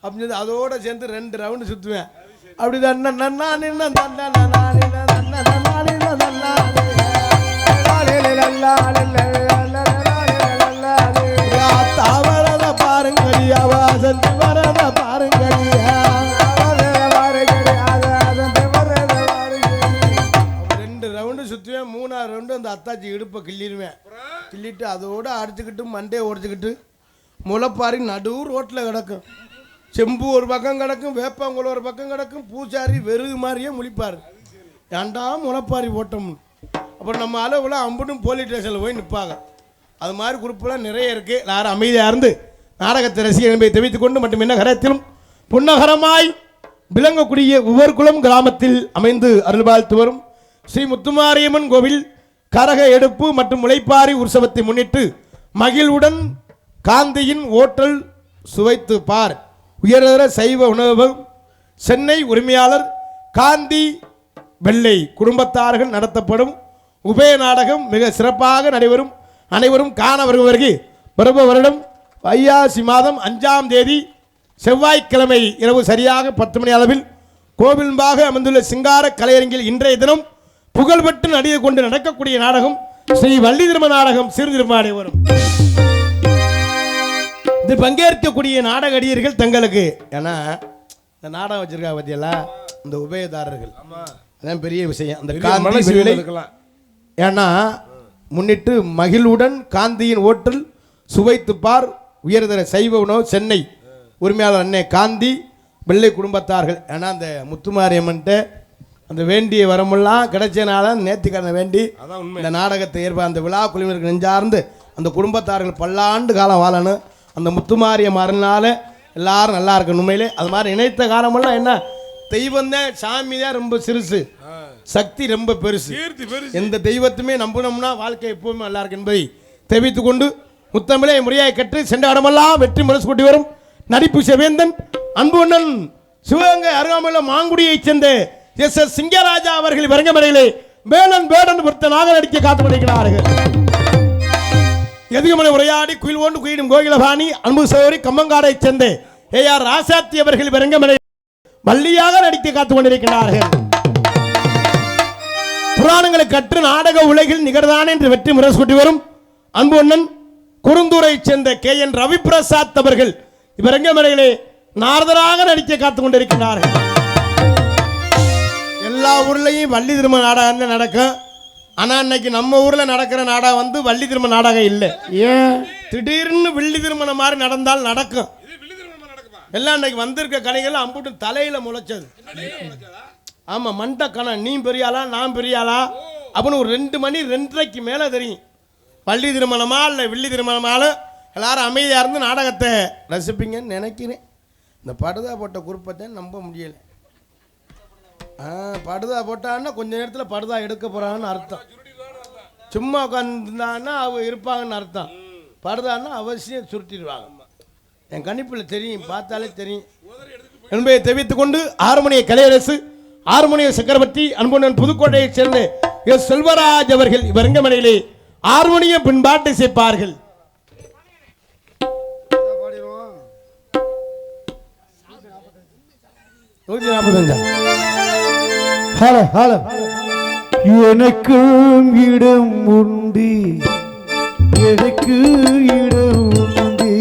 அப்படின்னு அதோட சேர்ந்து 2 ரவுண்டு சுத்துவேன். அப்படிதான் வரத பாருங்கடியா, வாசல் வரத பாருங்கடியா. 2 ரவுண்டு சுற்றுவேன். 3ஆவது ரவுண்டு அந்த அத்தாச்சி இடுப்பை கிள்ளிடுவேன். கிள்ளிட்டு அதோடு அடிச்சுக்கிட்டு மண்டையை உடச்சிக்கிட்டு முளைப்பாரி நடு ரோட்டில் கிடக்கும். செம்பு ஒரு பக்கம் கிடக்கும், வேப்பங்குளம் ஒரு பக்கம் கிடக்கும். பூசாரி வெறுகு மாதிரியே முழிப்பார், ஏன்டா முளைப்பாரி ஓட்டம்னு. அப்புறம் நம்ம அளவில் அம்புட்டும் போலீஸ் ஸ்டேஷனில் போய் நிற்பாங்க. அது மாதிரி குரூப்பெலாம் நிறைய இருக்குது. எல்லாரும் அமைதியாக இருந்து நாடகத்தை ரசிகர் என்பதை தெரிவித்துக் கொண்டு மட்டும் என்ன கரத்திலும் புன்னகரமாய் விளங்கக்கூடிய உவர்குளம் கிராமத்தில் அமைந்து அருள்பாழ்த்து வரும் ஸ்ரீ முத்துமாரியம்மன் கோவில் கரக எடுப்பு மற்றும் முளைப்பாரி உற்சவத்தை முன்னிட்டு மகிழ்வுடன் காந்தியின் ஓட்டல் சுவைத்து பார் உயர்தர சைவ உணவகம் சென்னை உரிமையாளர் காந்தி வெள்ளை குடும்பத்தார்கள் நடத்தப்படும் உபய நாடகம் மிக சிறப்பாக நடைபெறும். அனைவரும் காண வருபவர்கள் பிறப்பு வருடம் வைகாசி மாதம் 5ஆம் தேதி செவ்வாய்க்கிழமை இரவு சரியாக 10 மணி அளவில் கோவில்பாக அமைந்துள்ள சிங்கார கலையரங்கில் இன்றைய தினம் புகழ்பெற்று நடிகை கொண்டு நடக்கக்கூடிய நாடகம் ஸ்ரீ வள்ளி திரும நாடகம் சிறுதிருமாடி வரும். இது பங்கேற்கக்கூடிய நாடக அடியர்கள் தங்களுக்கு, ஏன்னா இந்த நாடகம் வச்சிருக்கா பத்தியெல்லாம் இந்த உபயதாரர்கள், அதான் பெரிய விஷயம். அந்த காந்தி ஏன்னா முன்னிட்டு மகிழ்வுடன் காந்தியின் ஓட்டல் சுவைத்து பார் உயர்தர சைவ உணவு சென்னை உரிமையாளர் அண்ணே காந்தி வெள்ளை குடும்பத்தார்கள். ஏன்னா அந்த முத்துமாரியம்மன்ட்ட அந்த வேண்டிய வரமெல்லாம் கிடைச்சனால நேர்த்திக்கடனை வேண்டி இந்த நாடகத்தை அந்த விழா குழுவினருக்கு நெஞ்சார்ந்து அந்த குடும்பத்தார்கள் பல்லாண்டு காலம் வாழணும். அந்த முத்துமாரியம்மனால எல்லாரும் நல்லா இருக்கணும். உண்மையிலே அது மாதிரி நினைத்த காலமெல்லாம் என்ன தெய்வம் தான், சாமி தான் ரொம்ப சிறுசு, சக்தி ரொம்ப பெருசு. எந்த தெய்வத்துமே நம்பினோம்னா வாழ்க்கை எப்பவுமே நல்லா இருக்கு என்பதை தெரிவித்துக் கொண்டு முத்தமிழை முறையாய் கற்று சென்ற இடமெல்லாம் வெற்றி முரசு கொண்டு வரும் நடிப்பு செவேந்தன் அன்புண்ணன் சிவகங்கை அருகாமையில் மாங்குடியைச் சேர்ந்த எஸ் சிங்கராஜா அவர்கள் வரங்கமடையிலே வேலன் வேடன் பொறுத்தனாக நடிக்க காத்து வருகிறார்கள். எதுகுமலை உரையாடி குயில் ஒன்று குயிடும் கோகிலபாணி அன்பு சோரி கம்மங்காடைச் சேர்ந்த AR ராசாத்தி அவர்கள் வரங்கமடை வள்ளியாக நடித்து காத்துக் கொண்டிருக்கிறார்கள். புராணங்களை கற்று நாடக உலகில் நிகழ்தான் என்று வெற்றி முரசு கொண்டு வரும் அன்பு அண்ணன் குறுந்தூரை சேர்ந்த KN ரவிபிரசாத் அவர்கள் இவரங்கமலையிலே நாரதராக நடிக்க காத்துக் கொண்டிருக்கிறார்கள். எல்லா ஊர்லயும் வள்ளி திருமண நாடகம் நடக்கும். ஆனா இன்னைக்கு நம்ம ஊர்ல நடக்கிற நாடகம் வந்து வள்ளி திருமண நாடகம் இல்லை. ஏன் திடீர்னு வெள்ளி திருமணம் மாதிரி நடந்தால் நடக்கும். எல்லாம் இன்னைக்கு வந்திருக்க கலைகள் அம்புட்டு தலையில முளைச்சது. ஆமா, மண்ட கணம், நீ பெரியாளா நான் பெரியாளா அப்படின்னு ஒரு 2 மணி 2:30க்கு மேல தெரியும் வள்ளி திருமணமா இல்லை வெள்ளி திருமணமால. எல்லாரும் அமைதியா இருந்து நாடகத்தை ரசிப்பீங்கன்னு நினைக்கிறேன். இந்த படுதா போட்ட குரூப்பத்தை நம்ப முடியல. படுதா போட்டான்னா கொஞ்ச நேரத்தில் படுதா எடுக்க போறான்னு அர்த்தம். சும்மா உட்காந்துருந்தான்னா அவங்க இருப்பாங்கன்னு அர்த்தம். படுதான்னா அவசியம் சுருட்டிடுவாங்க. என் கணிப்பில் தெரியும், பார்த்தாலே தெரியும் என்பதை தெரிவித்துக் கொண்டு ஹார்மோனிய கலையரசு ஹார்மோனிய சக்கரவர்த்தி அன்புடன் புதுக்கோட்டையைச் சேர்ந்த எஸ் செல்வராஜ் அவர்கள் இவரங்கமனையிலே ஹார்மோனிய பின்பாட்டை சேர்ப்பார்கள். எனக்கும் இடம் உண்டு, எனக்கு இடம் உண்டு,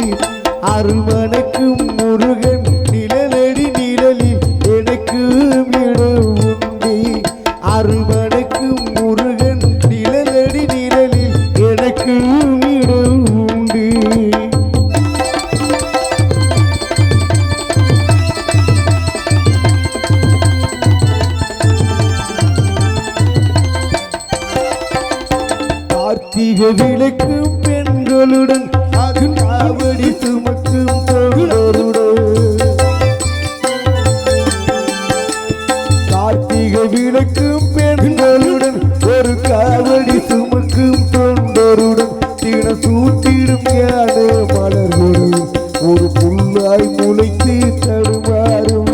அருமனுக்கும் முருகன் நிழலடி நிழலில் எனக்கும் இடம் உண்டு, அருமனுக்கும் முருகன் நிழலடி நிழலில் எனக்கும் இடம் உண்டு. கார்த்திகை விளக்கும் பெண்களுடன் காவடி சுமக்கும் தோழருடன், கார்த்திகை விளக்கும் பெண்களுடன் ஒரு காவடி சுமக்கும் தொண்டருடன் தின சூட்டிடும் ஞான மலர்களுடன் ஒரு புல்லாய் முளைத்து தடுமாறும்,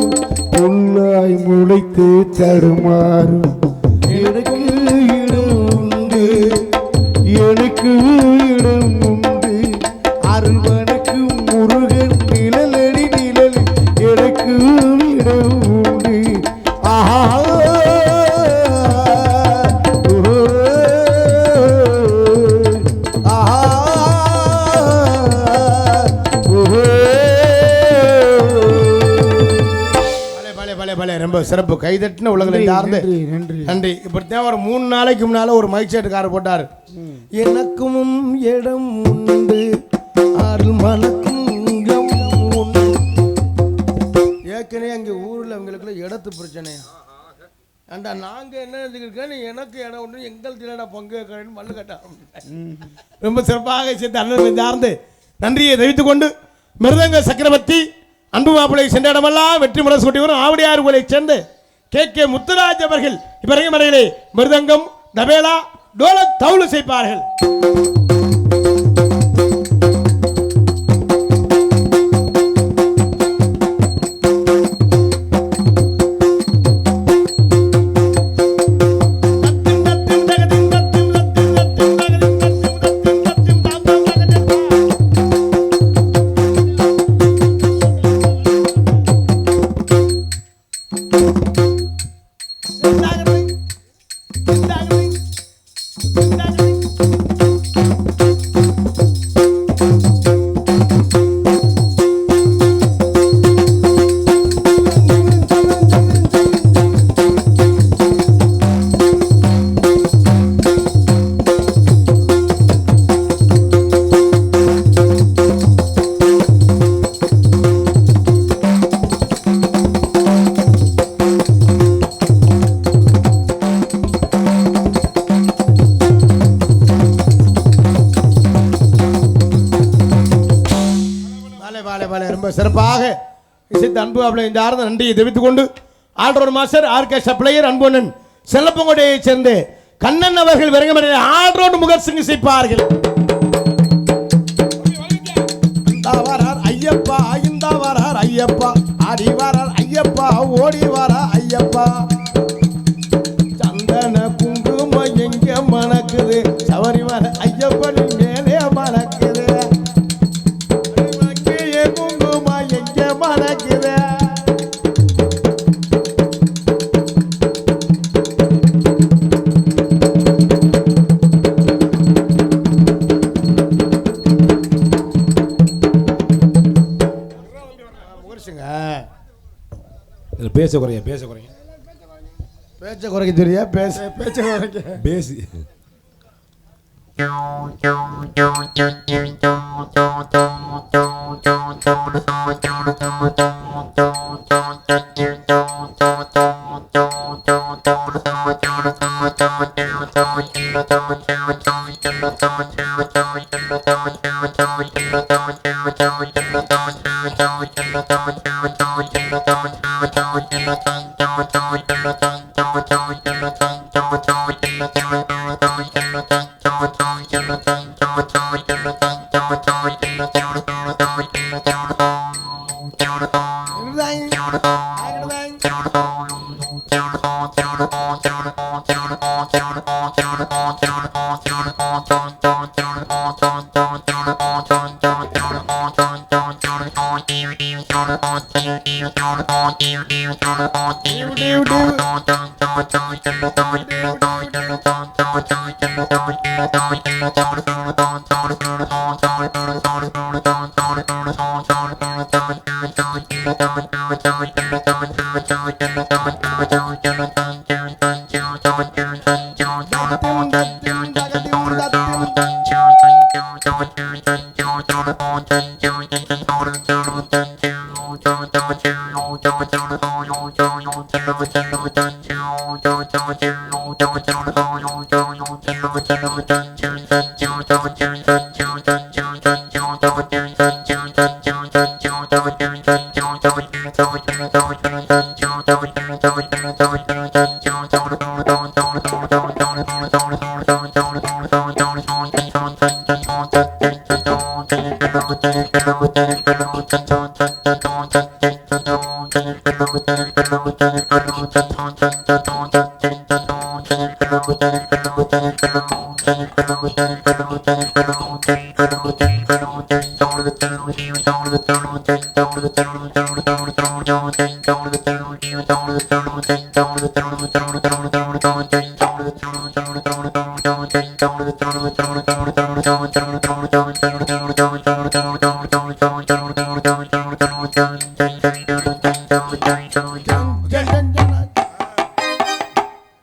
புல்லாய் முளைத்து தடுமாறும். எனக்கு இடம் உண்டு, எனக்கு இடம் உண்டு, அருள்வனுக்கு முருகன் நிழலடி நிழல் எனக்கு இடம் உண்டு. ஆஹா ரொம்ப சிறப்பு. கைதட்டின உலகில் சார்ந்து நன்றி. இப்படித்தான் ஒரு 3 நாளைக்கு முன்னால ஒரு மைக் செட்டுக்காரர் போட்டார். எனக்கும் இடம் உண்டு, அருள் மனக்கும் இடம் உண்டு. ஏற்கனவே அங்கே ஊரில் அவங்களுக்குள்ள இடத்து பிரச்சனையா? ஏண்டா நாங்கள் என்ன எழுதிக்கிறேன், எனக்கு இடம் உண்டு, எங்கள் தினடா பங்கு வைக்கிறேன்னு மல்லு கட்ட. ரொம்ப சிறப்பாக சேர்த்து அண்ணன் சார்ந்து நன்றியை தெரிவித்துக் கொண்டு மிருதங்க சக்கரவர்த்தி அன்பு மாப்பிள்ளை சென்ற இடமெல்லாம் வெற்றி முரசு கொட்டி வரும் ஆவடியார்களை சேர்ந்து கே முத்துராஜ் அவர்கள் இவரையும் மறையிலே மிருதங்கம் தபேலா டோலக் தவுளு செய்ப்பார்கள். ரொம்ப சிறப்பாக இசைத்த அன்பு அவளை இந்த ஆர்ந்த நன்றியை தெரிவித்துக் கொண்டு ஆல்ரவுண்ட் மாஸ்டர் ஆர்கெஸ்ட்ரா பிளேயர் அன்புண்ணன் செல்லப்பங்கோட்டையைச் சேர்ந்து கண்ணன் அவர்கள் விரங்கமறையில் ஆல்ரவுண்ட் முகர்சிங் இசைப்பார்கள். ஐயப்பா இந்த வரார் ஐயப்பா, ஆடி வரார் ஐயப்பா, ஓடி வரா ஐயப்பா, சந்தன குங்குமம் எங்க மணக்குது, சவரி வர ஐயப்பன் மேலே மணக்குது, குங்குமம் எங்க மணக்குது. பேச குறைய பேச்ச குறைக்க தெரியா? பேச்ச குறைக்க பேசி Thank you.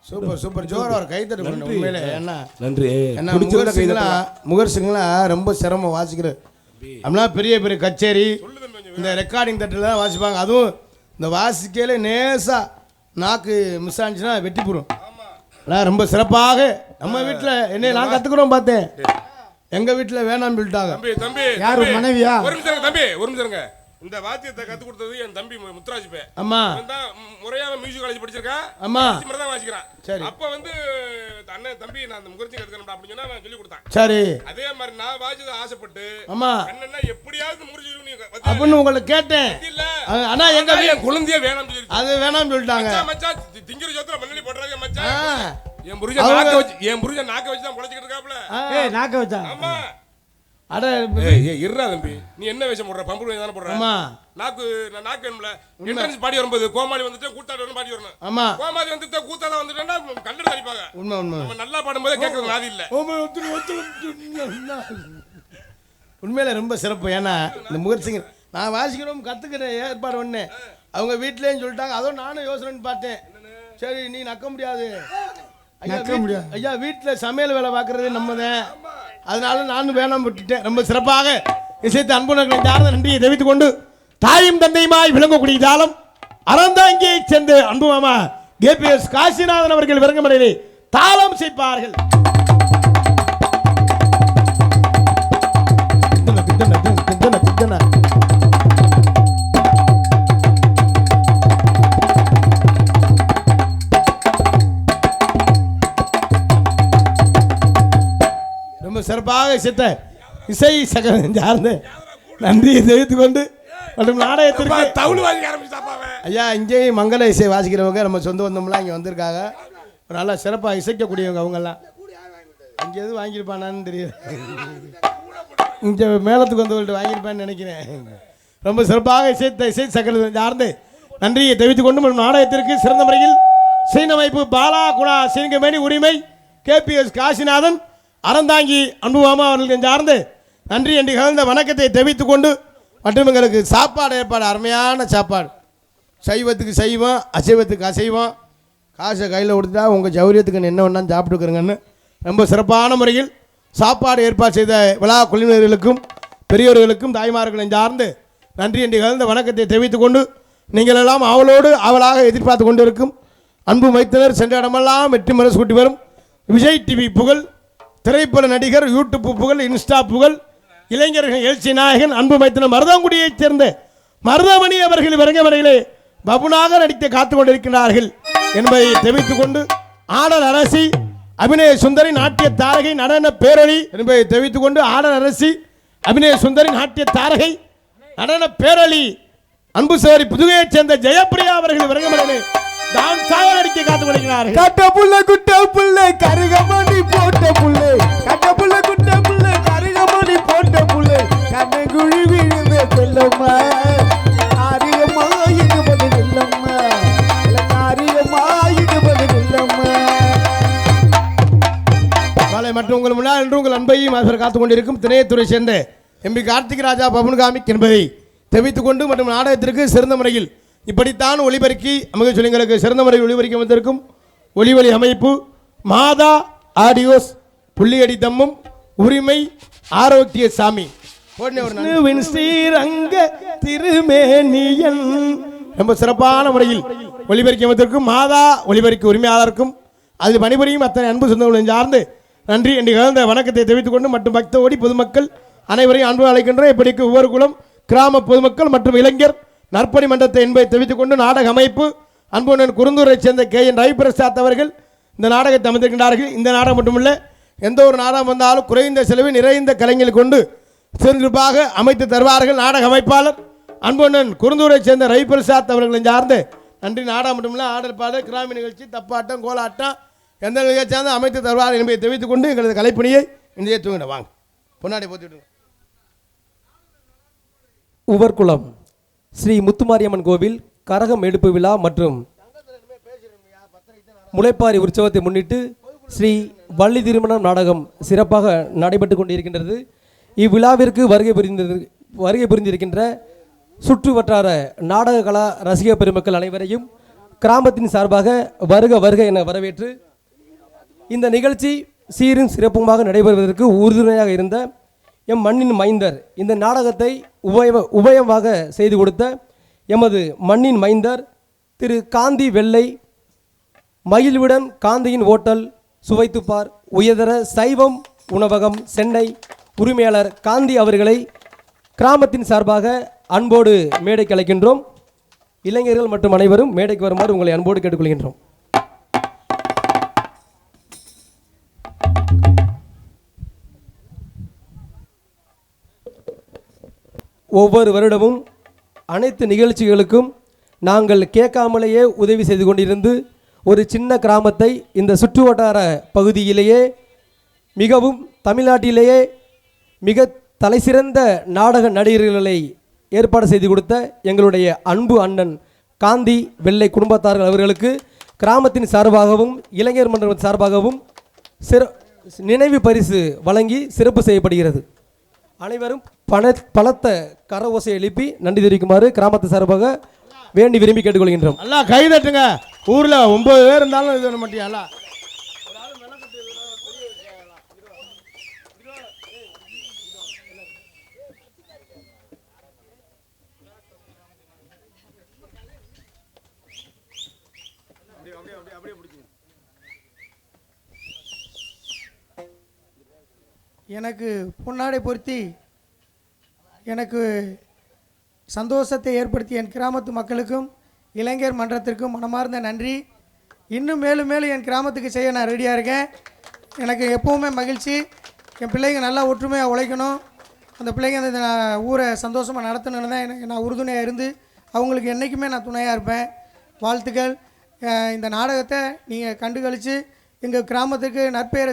சூப்பர் சூப்பர் ஜோரா ஒரு கைத்தட்டு பண்ணு உண்மையிலே என்ன நன்றி என்ன முகர்சிங்களா ரொம்ப சிரமம் வாசிக்கிறது அப்படின்னா பெரிய பெரிய கச்சேரி இந்த ரெக்கார்டிங் தட்டில் தான் வாசிப்பாங்க அதுவும் இந்த வாசிக்கையில நேசா நாக்கு மிஸ் ஆனிச்சுன்னா வெட்டி போடும் ஆனால் ரொம்ப சிறப்பாக நம்ம வீட்டில் என்ன நான் கற்றுக்குறோம் பார்த்தேன் எங்கள் வீட்டில் வேணாம்னு சொல்லிட்டாங்க தம்பி தம்பி யாரு மனைவியா ஒரு நிமிஷம் தம்பி ஒரு நிமிஷம் இந்த வாத்தியத்தை கத்து கொடுத்தது என் தம்பி முத்துராஜ் பே அம்மா தான் முறையான மியூசிக் காலேஜ் படிச்சிருக்கேன் அம்மா தான் வாசிக்கிறான் சரி அப்ப வந்து அண்ணன் தம்பி நான் அந்த முகர்ச்சி கத்துக்கணும் அப்படின்னு சொன்னா நான் சொல்லி கொடுத்தேன் சரி அதே மாதிரி நான் வாசிச்சது ஆசைப்பட்டு அம்மா என்னன்னா எப்படியாவது முகர்ச்சி அப்படின்னு உங்களை கேட்டேன் இல்ல ஆனா எங்க குழந்தைய வேணாம்னு சொல்லி அது வேணாம்னு சொல்லிட்டாங்க மச்சான் திங்கிற ஜோத்துல மண்ணலி போடுறாங்க மச்சான் என் புருஷன் நாக்க வச்சு தான் பொழைச்சிட்டு இருக்காப்ல ஏய் நாக்க வச்சா ஆமா அட இருடா தம்பி நீ என்ன வேஷம் போடுற பம்பு வேஷம் தான போடுற ஆமா நாக்கு வேணும்ல என்ட்ரன்ஸ் பாடி வரும்போது கோமாளி வந்துட்டு கூத்தாடி வந்து பாடி வரணும் ஆமா கோமாளி வந்துட்டு கூத்தாட வந்துட்டேன்னா கல்லெடுத்து அடிப்பாங்க உண்மை உண்மை நம்ம நல்லா பாடும்போது கேட்கறது நாதி இல்ல உண்மையில ரொம்ப சிறப்பு ஏன்னா இந்த முகர்சிங்க நான் வாசிக்கிறோம் கத்துக்கிறேன் ஏற்பாடு பண்ணேன் அவங்க வீட்லயும் சொல்லிட்டாங்க அதுவும் நானும் யோசனைன்னு பார்த்தேன் சரி நீ நக்க முடியாது ஐயா வீட்டில் சமையல் வேலை பார்க்கறது நம்ம தான் அதனால நானும் வேணாம் விட்டுட்டேன் ரொம்ப சிறப்பாக இசைத்த அன்புணர்களை யாரும் நன்றியை தெரிவித்துக் கொண்டு தாயும் தந்தையுமாய் விளங்கக்கூடிய தாளம் அறந்தாங்கியை சேர்ந்த அன்பு மாமா கேபிஎஸ் காசிநாதன் அவர்கள் விளங்கமடையிலே தாளம் செய்ப்பார்கள். ரொம்ப சிறப்பாக இசைத்த இசை சகன் சார்ந்த நன்றியை தெரிவித்துக் கொண்டு மற்றும் நாடகத்திற்கு தவுள் வாசிக்க ஆரம்பிச்சாப்பாவே ஐயா இங்கேயும் மங்கள இசை வாசிக்கிறவங்க நம்ம சொந்த பந்தம்லாம் இங்கே வந்திருக்காங்க நல்லா சிறப்பாக இசைக்கக்கூடியவங்க அவங்கெல்லாம் இங்கே எதுவும் வாங்கியிருப்பானான்னு தெரியும் இங்கே மேளத்துக்கு வந்தவங்கள்ட்ட வாங்கியிருப்பான்னு நினைக்கிறேன் ரொம்ப சிறப்பாக இசைத்த இசை சகல சார்ந்து நன்றியை தெரிவித்துக் கொண்டு மற்றும் நாடகத்திற்கு சிறந்த முறையில் சீனமைப்பு பாலா குணா சிங்கமேனி உரிமை கேபிஎஸ் காசிநாதன் அறந்தாங்கி அன்புமாமா அவர்களுக்கு சார்ந்து நன்றி என்று கலந்த வணக்கத்தை தெரிவித்துக் கொண்டு மற்றும் எங்களுக்கு சாப்பாடு ஏற்பாடு அருமையான சாப்பாடு சைவத்துக்கு சைவம் அசைவத்துக்கு அசைவம் காசை கையில் கொடுத்தா உங்கள் ஜௌரியத்துக்கு என்ன ஒன்றாலும் சாப்பிட்டுக்கிறங்கன்னு ரொம்ப சிறப்பான முறையில் சாப்பாடு ஏற்பாடு செய்த விழா குழுவினர்களுக்கும் பெரியோர்களுக்கும் தாய்மார்களையும் சார்ந்து நன்றி என்று கலந்த வணக்கத்தை தெரிவித்துக் கொண்டு நீங்கள் எல்லாம் அவளோடு அவளாக எதிர்பார்த்து கொண்டிருக்கும் அன்பு மைத்தினர் சென்ற இடமெல்லாம் வெற்றி மனசு கூட்டி வரும் விஜய் டிவி புகழ் திரைப்பட நடிகர் யூடியூப் புகழ் இன்ஸ்டா புகழ் இளைஞர்கள் எழுச்சி நாயகன் அன்பு மைத்தினர் மருதாங்குடியைச் சேர்ந்த மருதமணி அவர்கள் விரங்க வரையிலே பபுனாக நடித்து காத்துக் கொண்டிருக்கிறார்கள். என்பதை தெரிவித்துக் கொண்டு ஆடல் அரசி அபிநய சுந்தரி நாட்டிய தாரகை நடன பேரொழி என்பதை தெரிவித்துக் கொண்டு ஆடல் அரசி அபிநய சுந்தரி நாட்டிய தாரகை நடன பேரொழி அன்பு சோரி புதுகையைச் சேர்ந்த ஜெயப்பிரியா அவர்கள் விரங்கமடனே தான் சாகர் அடிக்க காத்து வருகிறார்கள். கட்ட புள்ள குட்ட புள்ள கருகமணி போட்ட புள்ள கட்ட புள்ள குட்ட புள்ள கருகமணி போட்ட புள்ள கண்ணை குழி விழுந்த செல்லம்மா காரியமா இங்கு பதில் இல்லம்மா காரியமா இங்கு பதில் இல்லம்மா. மாலை மற்றும் உங்கள் முன்னால் என்று உங்கள் அன்பையும் அவர் காத்துக் கொண்டிருக்கும் திணையத்துறை சேர்ந்த எம்பி கார்த்திக் ராஜா பவன்காமிக் என்பதை தெரிவித்துக் கொண்டு மற்றும் நாடகத்திற்கு சிறந்த முறையில் இப்படித்தான் ஒளிபரப்பி அமைக்க சொல்லிங்களுக்கு சிறந்த முறையில் ஒளிபரப்பி வந்திருக்கும் ஒளிவழி அமைப்பு மாதா ஆடியோஸ் புள்ளியடி தம்மும் உரிமை ஆரோக்கிய சாமி ஸ்ரீரங்க திருமேனியன் ரொம்ப சிறப்பான முறையில் ஒளிபரப்பி அமைத்திருக்கும் மாதா ஒளிபரப்பு உரிமையாளருக்கும் அது பணிபுரியும் அத்தனை அன்பு சொந்தங்களை சார்ந்து நன்றி என்று கலந்த வணக்கத்தை தெரிவித்துக் கொண்டு மற்றும் பக்தோடி பொதுமக்கள் அனைவரையும் அன்பு அழைக்கின்ற இப்படிக்கு ஒவ்வொரு குலம் கிராம பொதுமக்கள் மற்றும் இளைஞர் நற்பணி மன்றத்தை என்பதை தெரிவித்துக் கொண்டு நாடக அமைப்பு அன்புடன் குருந்தூரை சேர்ந்த KN ரவிபிரசாத் அவர்கள் இந்த நாடகத்தை அமைந்திருக்கின்றார்கள். இந்த நாடகம் மட்டுமல்ல, எந்த ஒரு நாடகம் வந்தாலும் குறைந்த செலவில் நிறைந்த கலைஞர்கள் கொண்டு சிறப்பாக அமைத்து தருவார்கள். நாடக அமைப்பாளர் அன்புடன் குருந்தூரை சேர்ந்த ரவிபிரசாத் அவர்களின் சார்ந்து நன்றி. நாடகம் மட்டுமல்ல, ஆடல் பாடல் கிராமிய நிகழ்ச்சி தப்பாட்டம் கோலாட்டம் எந்த நிகழ்ச்சியாவது அமைத்து தருவார்கள் என்பதை தெரிவித்துக் கொண்டு எங்களது கலைப்பணியை இன்றைய தூங்கிட வாங்க பொன்னாடி போட்டு உவர்குளம் ஸ்ரீ முத்துமாரியம்மன் கோவில் கரகம் எடுப்பு விழா மற்றும் முளைப்பாரி உற்சவத்தை முன்னிட்டு ஸ்ரீ வள்ளி திருமணம் நாடகம் சிறப்பாக நடைபெற்று கொண்டிருக்கின்றது. இவ்விழாவிற்கு வருகை புரிந்திருக்கின்ற சுற்று வட்டார நாடக கலா ரசிக பெருமக்கள் அனைவரையும் கிராமத்தின் சார்பாக வருக வருக என வரவேற்று இந்த நிகழ்ச்சி சீரும் சிறப்புமாக நடைபெறுவதற்கு உறுதுணையாக இருந்த எம் மண்ணின் மைந்தர் இந்த நாடகத்தை உபயமாக செய்து கொடுத்த எமது மண்ணின் மைந்தர் திரு காந்தி வெள்ளை மகிழ்வுடன் காந்தியின் ஓட்டல் சுவைத்துப்பார் உயர்தர சைவம் உணவகம் சென்னை உரிமையாளர் காந்தி அவர்களை கிராமத்தின் சார்பாக அன்போடு மேடைக்கு அழைக்கின்றோம். இளைஞர்கள் மற்றும் அனைவரும் மேடைக்கு வருமாறு உங்களை அன்போடு கேட்டுக்கொள்கின்றோம். ஒவ்வொரு வருடமும் அனைத்து நிகழ்ச்சிகளுக்கும் நாங்கள் கேட்காமலேயே உதவி செய்து கொண்டிருந்து ஒரு சின்ன கிராமத்தை இந்த சுற்றுவட்டார பகுதியிலேயே மிகவும் தமிழ்நாட்டிலேயே மிக தலைசிறந்த நாடக நடிகர்களை ஏற்பாடு செய்து கொடுத்த எங்களுடைய அன்பு அண்ணன் காந்தி வெள்ளை குடும்பத்தார்கள் அவர்களுக்கு கிராமத்தின் சார்பாகவும் இளைஞர் மன்றத்தின் சார்பாகவும் நினைவு பரிசு வழங்கி சிறப்பு செய்யப்படுகிறது. அனைவரும் பலத்த கரவோசை எழுப்பி நன்றி தெரிவிக்குமாறு கிராமத்து சார்பாக வேண்டி விரும்பி கேட்டுக்கொள்கின்றோம். நல்லா கை தட்டுங்க. ஊர்ல 9 பேர் இருந்தாலும் இது மாட்டியா? எனக்கு பொன்னாடை பொருத்தி எனக்கு சந்தோஷத்தை ஏற்படுத்திய என் கிராமத்து மக்களுக்கும் இளைஞர் மன்றத்திற்கும் மனமார்ந்த நன்றி. இன்னும் மேலும் மேலும் என் கிராமத்துக்கு செய்ய நான் ரெடியாக இருக்கேன். எனக்கு எப்போவுமே மகிழ்ச்சி. என் பிள்ளைங்க நல்லா ஒற்றுமையாக உழைக்கணும், அந்த பிள்ளைங்க அந்த ஊரை சந்தோஷமாக நடத்தணுன்னு தான் எனக்கு நான் உறுதுணையாக இருந்து அவங்களுக்கு என்றைக்குமே நான் துணையாக இருப்பேன். வாழ்த்துக்கள். இந்த நாடகத்தை நீங்கள் கண்டுகளித்து எங்கள் கிராமத்துக்கு நற்பெயரை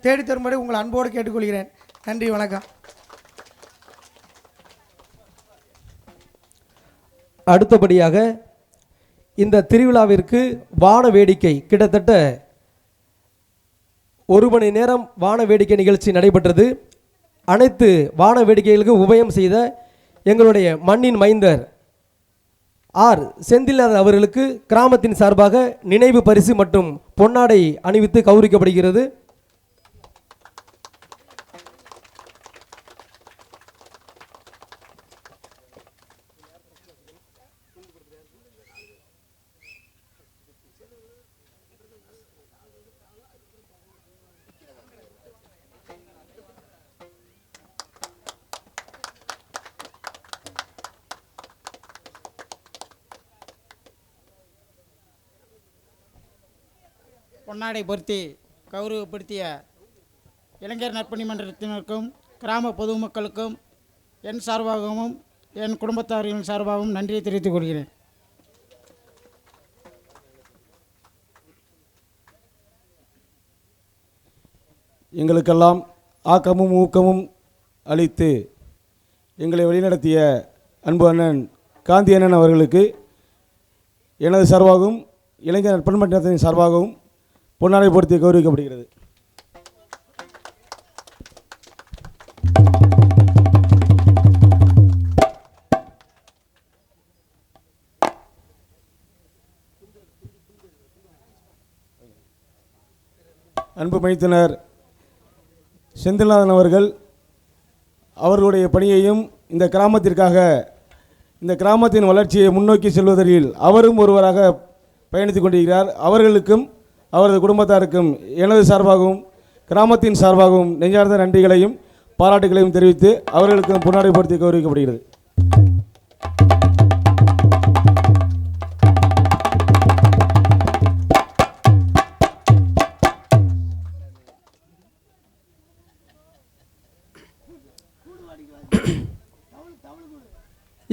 தேடி தரும்படி உங்களை அன்போடு கேட்டுக்கொள்கிறேன். நன்றி, வணக்கம். அடுத்தபடியாக இந்த திருவிழாவிற்கு வான வேடிக்கை கிட்டத்தட்ட 1 மணி நேரம் வான வேடிக்கை நிகழ்ச்சி நடைபெற்றது. அனைத்து வான வேடிக்கைகளுக்கும் உபயம் செய்த எங்களுடைய மண்ணின் மைந்தர் ஆர் செந்தில்நாதன் அவர்களுக்கு கிராமத்தின் சார்பாக நினைவு பரிசு மற்றும் பொன்னாடை அணிவித்து கௌரவிக்கப்படுகிறது. பொன்னாடை பொருத்தி கௌரவப்படுத்திய இளைஞர் நற்பணி மன்றத்தினருக்கும் கிராம பொதுமக்களுக்கும் என் சார்பாகவும் என் குடும்பத்தாரின் சார்பாகவும் நன்றியை தெரிவித்துக் கொள்கிறேன். எங்களுக்கெல்லாம் ஆக்கமும் ஊக்கமும் அளித்து எங்களை வழிநடத்திய அன்பு அண்ணன் காந்தி அண்ணன் அவர்களுக்கு எனது சார்பாகவும் இளைஞர் நற்பணி மன்றத்தின் சார்பாகவும் பொன்னாடை பொருத்தி கௌரவிக்கப்படுகிறது. அன்பு மைத்தினர் செந்தில்நாதன் அவர்கள் அவர்களுடைய பணியையும் இந்த கிராமத்திற்காக இந்த கிராமத்தின் வளர்ச்சியை முன்னோக்கி செல்வதில் அவரும் ஒருவராக பயணித்து கொண்டிருக்கிறார். அவர்களுக்கும் அவரது குடும்பத்தாருக்கும் எனது சார்பாகவும் கிராமத்தின் சார்பாகவும் நெஞ்சார்ந்த நன்றிகளையும் பாராட்டுகளையும் தெரிவித்து அவர்களுக்கும் பொன்னாடை பொருத்தி கௌரவிக்கப்படுகிறது.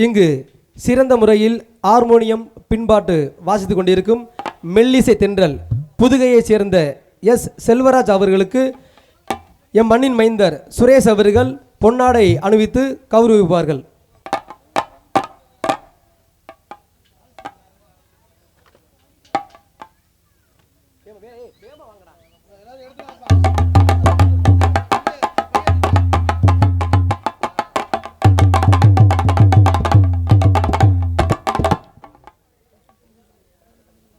இங்கு சிறந்த முறையில் ஹார்மோனியம் பின்பாட்டு வாசித்துக் கொண்டிருக்கும் மெல்லிசை தென்றல் புதுகையைச் சேர்ந்த எஸ் செல்வராஜ் அவர்களுக்கு எம் மண்ணின் மைந்தர் சுரேஷ் அவர்கள் பொன்னாடை அணிவித்து கௌரவிப்பார்கள்.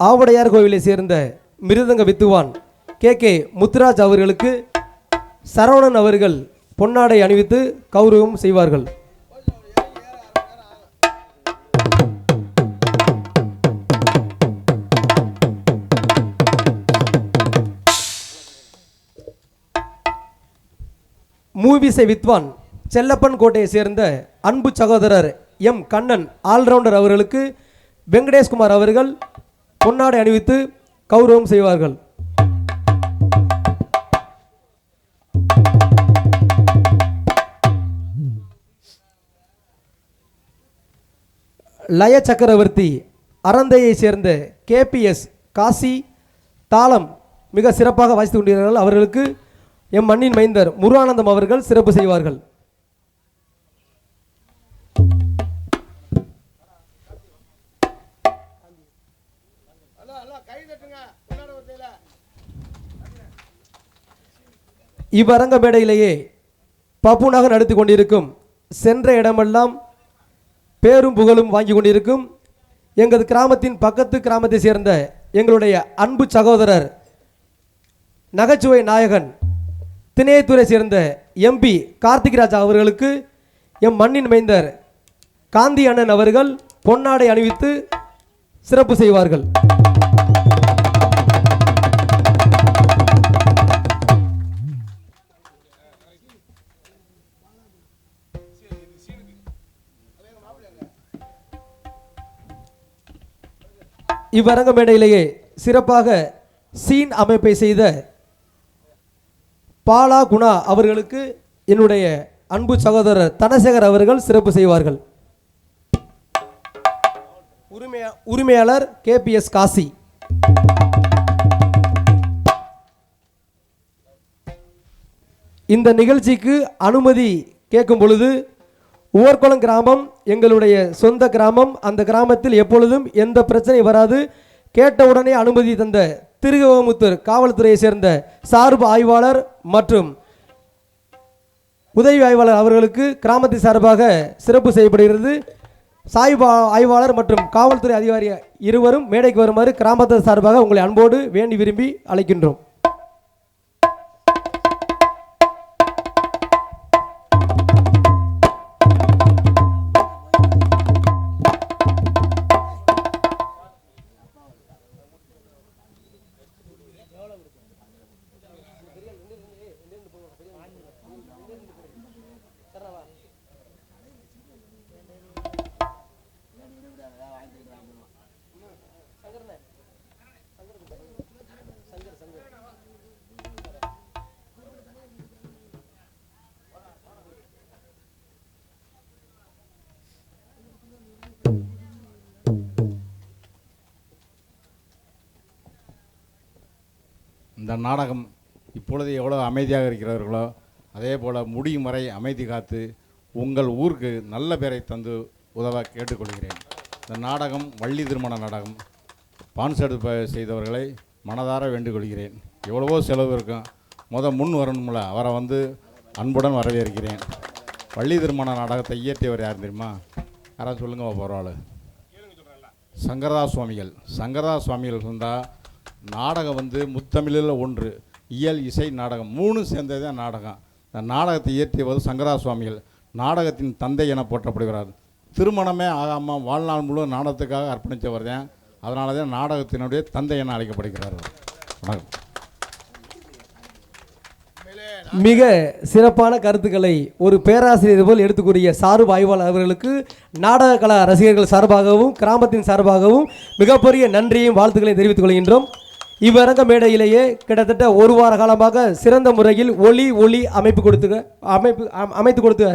ஆவுடையார் கோவிலை சேர்ந்த மிருதங்க வித்துவான் கே முத்துராஜ் அவர்களுக்கு சரவணன் அவர்கள் பொன்னாடை அணிவித்து கௌரவம் செய்வார்கள். மூவிசை வித்வான் செல்லப்பன் கோட்டையை சேர்ந்த அன்பு சகோதரர் எம் கண்ணன் ஆல்ரவுண்டர் அவர்களுக்கு வெங்கடேஷ்குமார் அவர்கள் பொன்னாடை அணிவித்து கௌரவம் செய்வார்கள். லய சக்கரவர்த்தி அறந்தையை சேர்ந்த KPS காசி தாளம் மிக சிறப்பாக வாசித்துக் கொண்டிருக்கிறார்கள். அவர்களுக்கு எம் மண்ணின் மைந்தர் முருகானந்தம் அவர்கள் சிறப்பு செய்வார்கள். இவ்வரங்க மேடையிலேயே பப்புனாக நடத்தி கொண்டிருக்கும் சென்ற இடமெல்லாம் பேரும் புகழும் வாங்கி கொண்டிருக்கும் எங்களது கிராமத்தின் பக்கத்து கிராமத்தை சேர்ந்த எங்களுடைய அன்பு சகோதரர் நகைச்சுவை நாயகன் திணையத்துறை சேர்ந்த MP கார்த்திக்ராஜ் அவர்களுக்கு எம் மண்ணின் மைந்தர் காந்தி அண்ணன் அவர்கள் பொன்னாடை அணிவித்து சிறப்பு செய்வார்கள். இவ்வரங்க மேடையிலேயே சிறப்பாக சீன் அமைப்பை செய்த பாலா குணா அவர்களுக்கு என்னுடைய அன்பு சகோதரர் தனசேகர் அவர்கள் சிறப்பு செய்வார்கள். உரிமையாளர் KPS காசி. இந்த நிகழ்ச்சிக்கு அனுமதி கேட்கும் பொழுது உவர்குளம் கிராமம் எங்களுடைய சொந்த கிராமம். அந்த கிராமத்தில் எப்பொழுதும் எந்த பிரச்சனை வராது. கேட்டவுடனே அனுமதி தந்த திருகவமுத்தூர் காவல்துறையை சேர்ந்த சார்பு ஆய்வாளர் மற்றும் உதவி ஆய்வாளர் அவர்களுக்கு கிராமத்தின் சார்பாக சிறப்பு செய்யப்படுகிறது. சாய்பு ஆய்வாளர் மற்றும் காவல்துறை அதிகாரி இருவரும் மேடைக்கு வருமாறு கிராமத்தின் சார்பாக உங்களை அன்போடு வேண்டி விரும்பி அழைக்கின்றோம். சங்கர் இந்த நாடகம் இப்பொழுது எவ்வளோ அமைதியாக இருக்கிறார்களோ அதே போல் முடியும் வரை அமைதி காத்து உங்கள் ஊருக்கு நல்ல பேரை தந்து உதவ கேட்டுக்கொள்கிறேன். இந்த நாடகம் வள்ளி திருமண நாடகம் ஸ்பான்சர்டு செய்தவர்களை மனதார வேண்டுகொள்கிறேன். எவ்வளவோ செலவு இருக்கும், முன் வரணும்ல, அவரை அன்புடன் வரவேற்கிறேன். வள்ளி திருமண நாடகத்தை இயற்றியவர் யார் தெரியுமா? யாராவது சொல்லுங்க பரவாயில்ல. சங்கரதாஸ் சுவாமிகள். சங்கரதாஸ் சுவாமிகள் சொன்னால் நாடகம் முத்தமிழில் ஒன்று, இயல் இசை நாடகம் 3 சேர்ந்தது தான் நாடகம். இந்த நாடகத்தை இயற்றியவர் சங்கரதாஸ் சுவாமிகள். நாடகத்தின் தந்தை என போற்றப்படுகிறார். திருமணமே ஆகாமல் வாழ்நாள் முழு நாடகத்துக்காக அர்ப்பணித்தவர் தான். அதனால தான் நாடகத்தினுடைய தந்தை என அழைக்கப்படுகிறார். வணக்கம். மிக சிறப்பான கருத்துக்களை ஒரு பேராசிரியர் போல் எடுத்துக்கூடிய சார்பு ஆய்வாளர் அவர்களுக்கு நாடக கலா ரசிகர்கள் சார்பாகவும் கிராமத்தின் சார்பாகவும் மிகப்பெரிய நன்றியையும் வாழ்த்துக்களையும் தெரிவித்துக் கொள்கின்றோம். இவ்வரங்க மேடையிலேயே கிட்டத்தட்ட ஒரு வார காலமாக சிறந்த முறையில் ஒளி அமைத்து கொடுத்த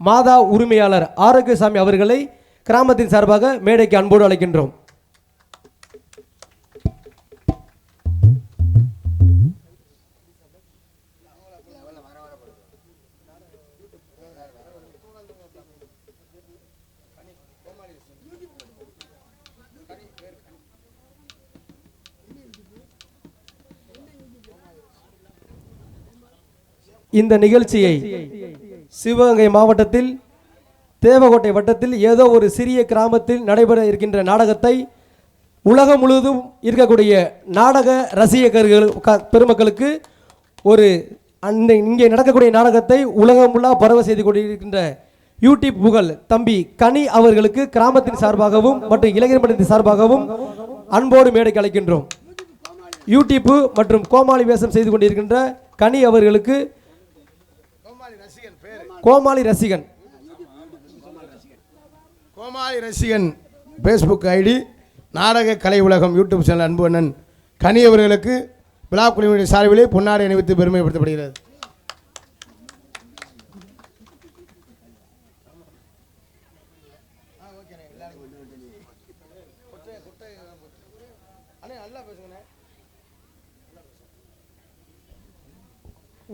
மாதா உரிமையாளர் ஆரோக்கியசாமி அவர்களை கிராமத்தின் சார்பாக மேடைக்கு அன்போடு அழைக்கின்றோம். இந்த நிகழ்ச்சியை சிவகங்கை மாவட்டத்தில் தேவகோட்டை வட்டத்தில் ஏதோ ஒரு சிறிய கிராமத்தில் நடைபெற இருக்கின்ற நாடகத்தை உலகம் முழுவதும் இருக்கக்கூடிய நாடக ரசிகர்கள் பெருமக்களுக்கு ஒரு இங்கே நடக்கக்கூடிய நாடகத்தை உலகம் முழுவதும் பரவ செய்து கொண்டிருக்கின்ற யூடியூப் புகழ் தம்பி கனி அவர்களுக்கு கிராமத்தின் சார்பாகவும் மற்றும் இளைஞர் மன்றத்தின் சார்பாகவும் அன்போடு மேடைக்கு அழைக்கின்றோம். யூடியூப் மற்றும் கோமாளி வேஷம் செய்து கொண்டிருக்கின்ற கனி அவர்களுக்கு கோமாளி ரசிகன் ஃபேஸ்புக் ஐடி நாடக கலை உலகம் யூடியூப் சேனல் அன்பு அண்ணன் கனி அவர்களுக்கு விழா குழுவினுடைய சார்பிலே பொன்னாடை அணிவித்து பெருமைப்படுத்தப்படுகிறது.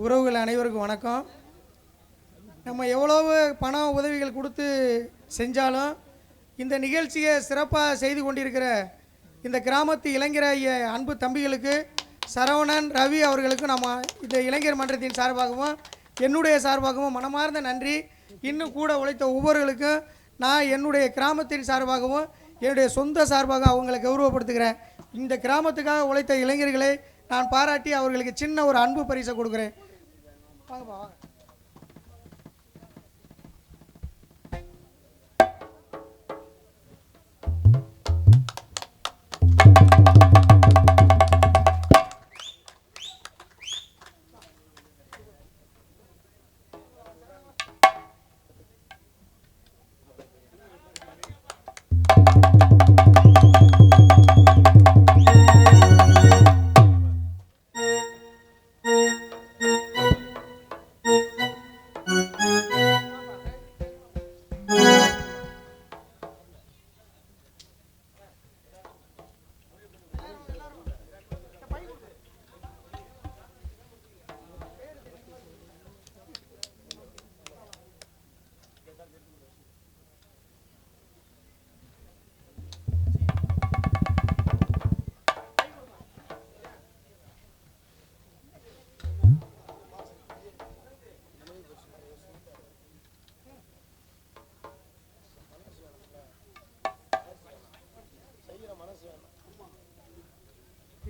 உறவுகள் அனைவருக்கும் வணக்கம். நம்ம எவ்வளவு பண உதவிகள் கொடுத்து செஞ்சாலும் இந்த நிகழ்ச்சியை சிறப்பாக செய்து கொண்டிருக்கிற இந்த கிராமத்து இளைஞர் அன்பு தம்பிகளுக்கு சரவணன் ரவி அவர்களுக்கு நம்ம இந்த இளைஞர் மன்றத்தின் சார்பாகவும் என்னுடைய சார்பாகவும் மனமார்ந்த நன்றி. இன்னும் கூட உழைத்த ஒவ்வொருவர்களுக்கும் நான் என்னுடைய கிராமத்தின் சார்பாகவும் என்னுடைய சொந்த சார்பாக அவங்களை கௌரவப்படுத்துகிறேன். இந்த கிராமத்துக்காக உழைத்த இளைஞர்களை நான் பாராட்டி அவர்களுக்கு சின்ன ஒரு அன்பு பரிசை கொடுக்குறேன். வாங்கப்பா வாங்க.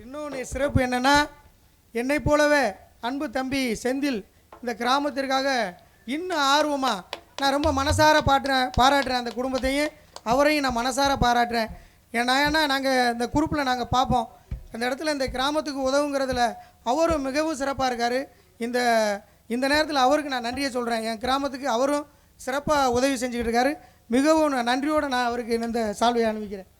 இன்னொன்று சிறப்பு என்னென்னா, என்னை போலவே அன்பு தம்பி செந்தில் இந்த கிராமத்திற்காக இன்னும் ஆர்வமாக நான் ரொம்ப மனசார பாராட்டுறேன். அந்த குடும்பத்தையும் அவரையும் நான் மனசார பாராட்டுறேன். ஏன்னா நாங்கள் இந்த குரூப்பில் நாங்கள் பார்ப்போம், அந்த இடத்துல இந்த கிராமத்துக்கு உதவுங்கிறதுல அவரும் மிகவும் சிறப்பாக இருக்கார். இந்த நேரத்தில் அவருக்கு நான் நன்றியை சொல்கிறேன். என் கிராமத்துக்கு அவரும் சிறப்பாக உதவி செஞ்சுக்கிட்டு இருக்காரு. மிகவும் நன்றியோடு நான் அவருக்கு இந்த சால்வையை அனுப்பிக்கிறேன்.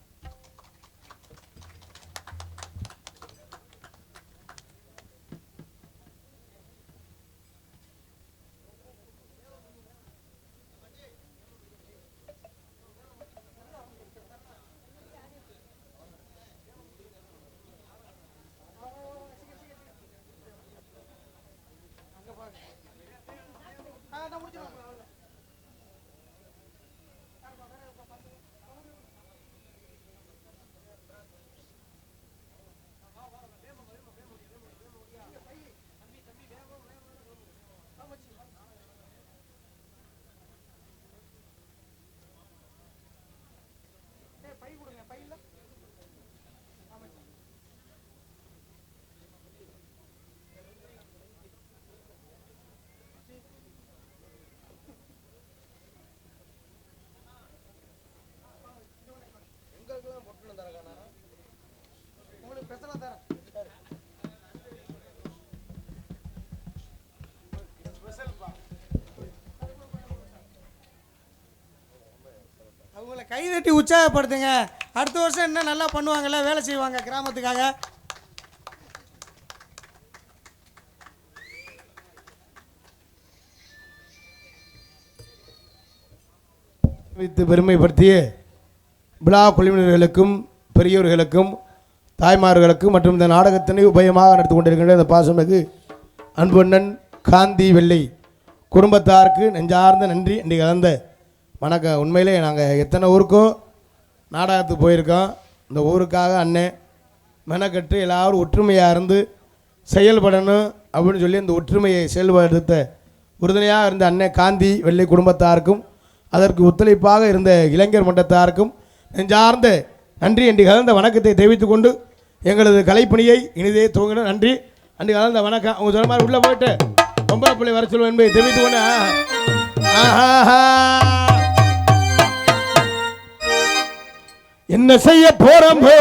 கைதட்டி உற்சாகப்படுத்துங்க. அடுத்த வருஷம் இன்னும் நல்லா பண்ணுவாங்கல்ல, வேலை செய்வாங்க கிராமத்துக்காக. வைத்து பெருமைப்படுத்திய விழா குழுவினர்களுக்கும் பெரியோர்களுக்கும் தாய்மார்களுக்கும் மற்றும் இந்த நாடகத்தினை உபயமாக நடத்தி கொண்டிருக்கின்ற இந்த பாசமிகு அன்பண்ணன் காந்தி வெள்ளை குடும்பத்தாருக்கு நெஞ்சார்ந்த நன்றி இன்றைக்கு கலந்த வணக்கம். உண்மையிலே நாங்கள் எத்தனை ஊருக்கோ நாடகத்துக்கு போயிருக்கோம். இந்த ஊருக்காக அண்ணன் மெனக்கட்டு எல்லாரும் ஒற்றுமையாக இருந்து செயல்படணும் அப்படின்னு சொல்லி இந்த ஒற்றுமையை செயல்படுத்த உறுதுணையாக இருந்த அண்ணன் காந்தி வெள்ளை குடும்பத்தாருக்கும் அதற்கு ஒத்துழைப்பாக இருந்த இளைஞர் மன்றத்தாருக்கும் நெஞ்சார்ந்த நன்றி என்று கலந்த வணக்கத்தை தெரிவித்துக் கொண்டு எங்களது கலைப்பணியை இனிதே துவங்கின நன்றி அன்று கலந்த வணக்கம். அவங்க சொன்ன மாதிரி உள்ளே போயிட்டு பொம்பளை பிள்ளை வர சொல்லுவேன் என்பதை தெரிவித்துக் கொண்டு என்ன செய்ய போறோம்போ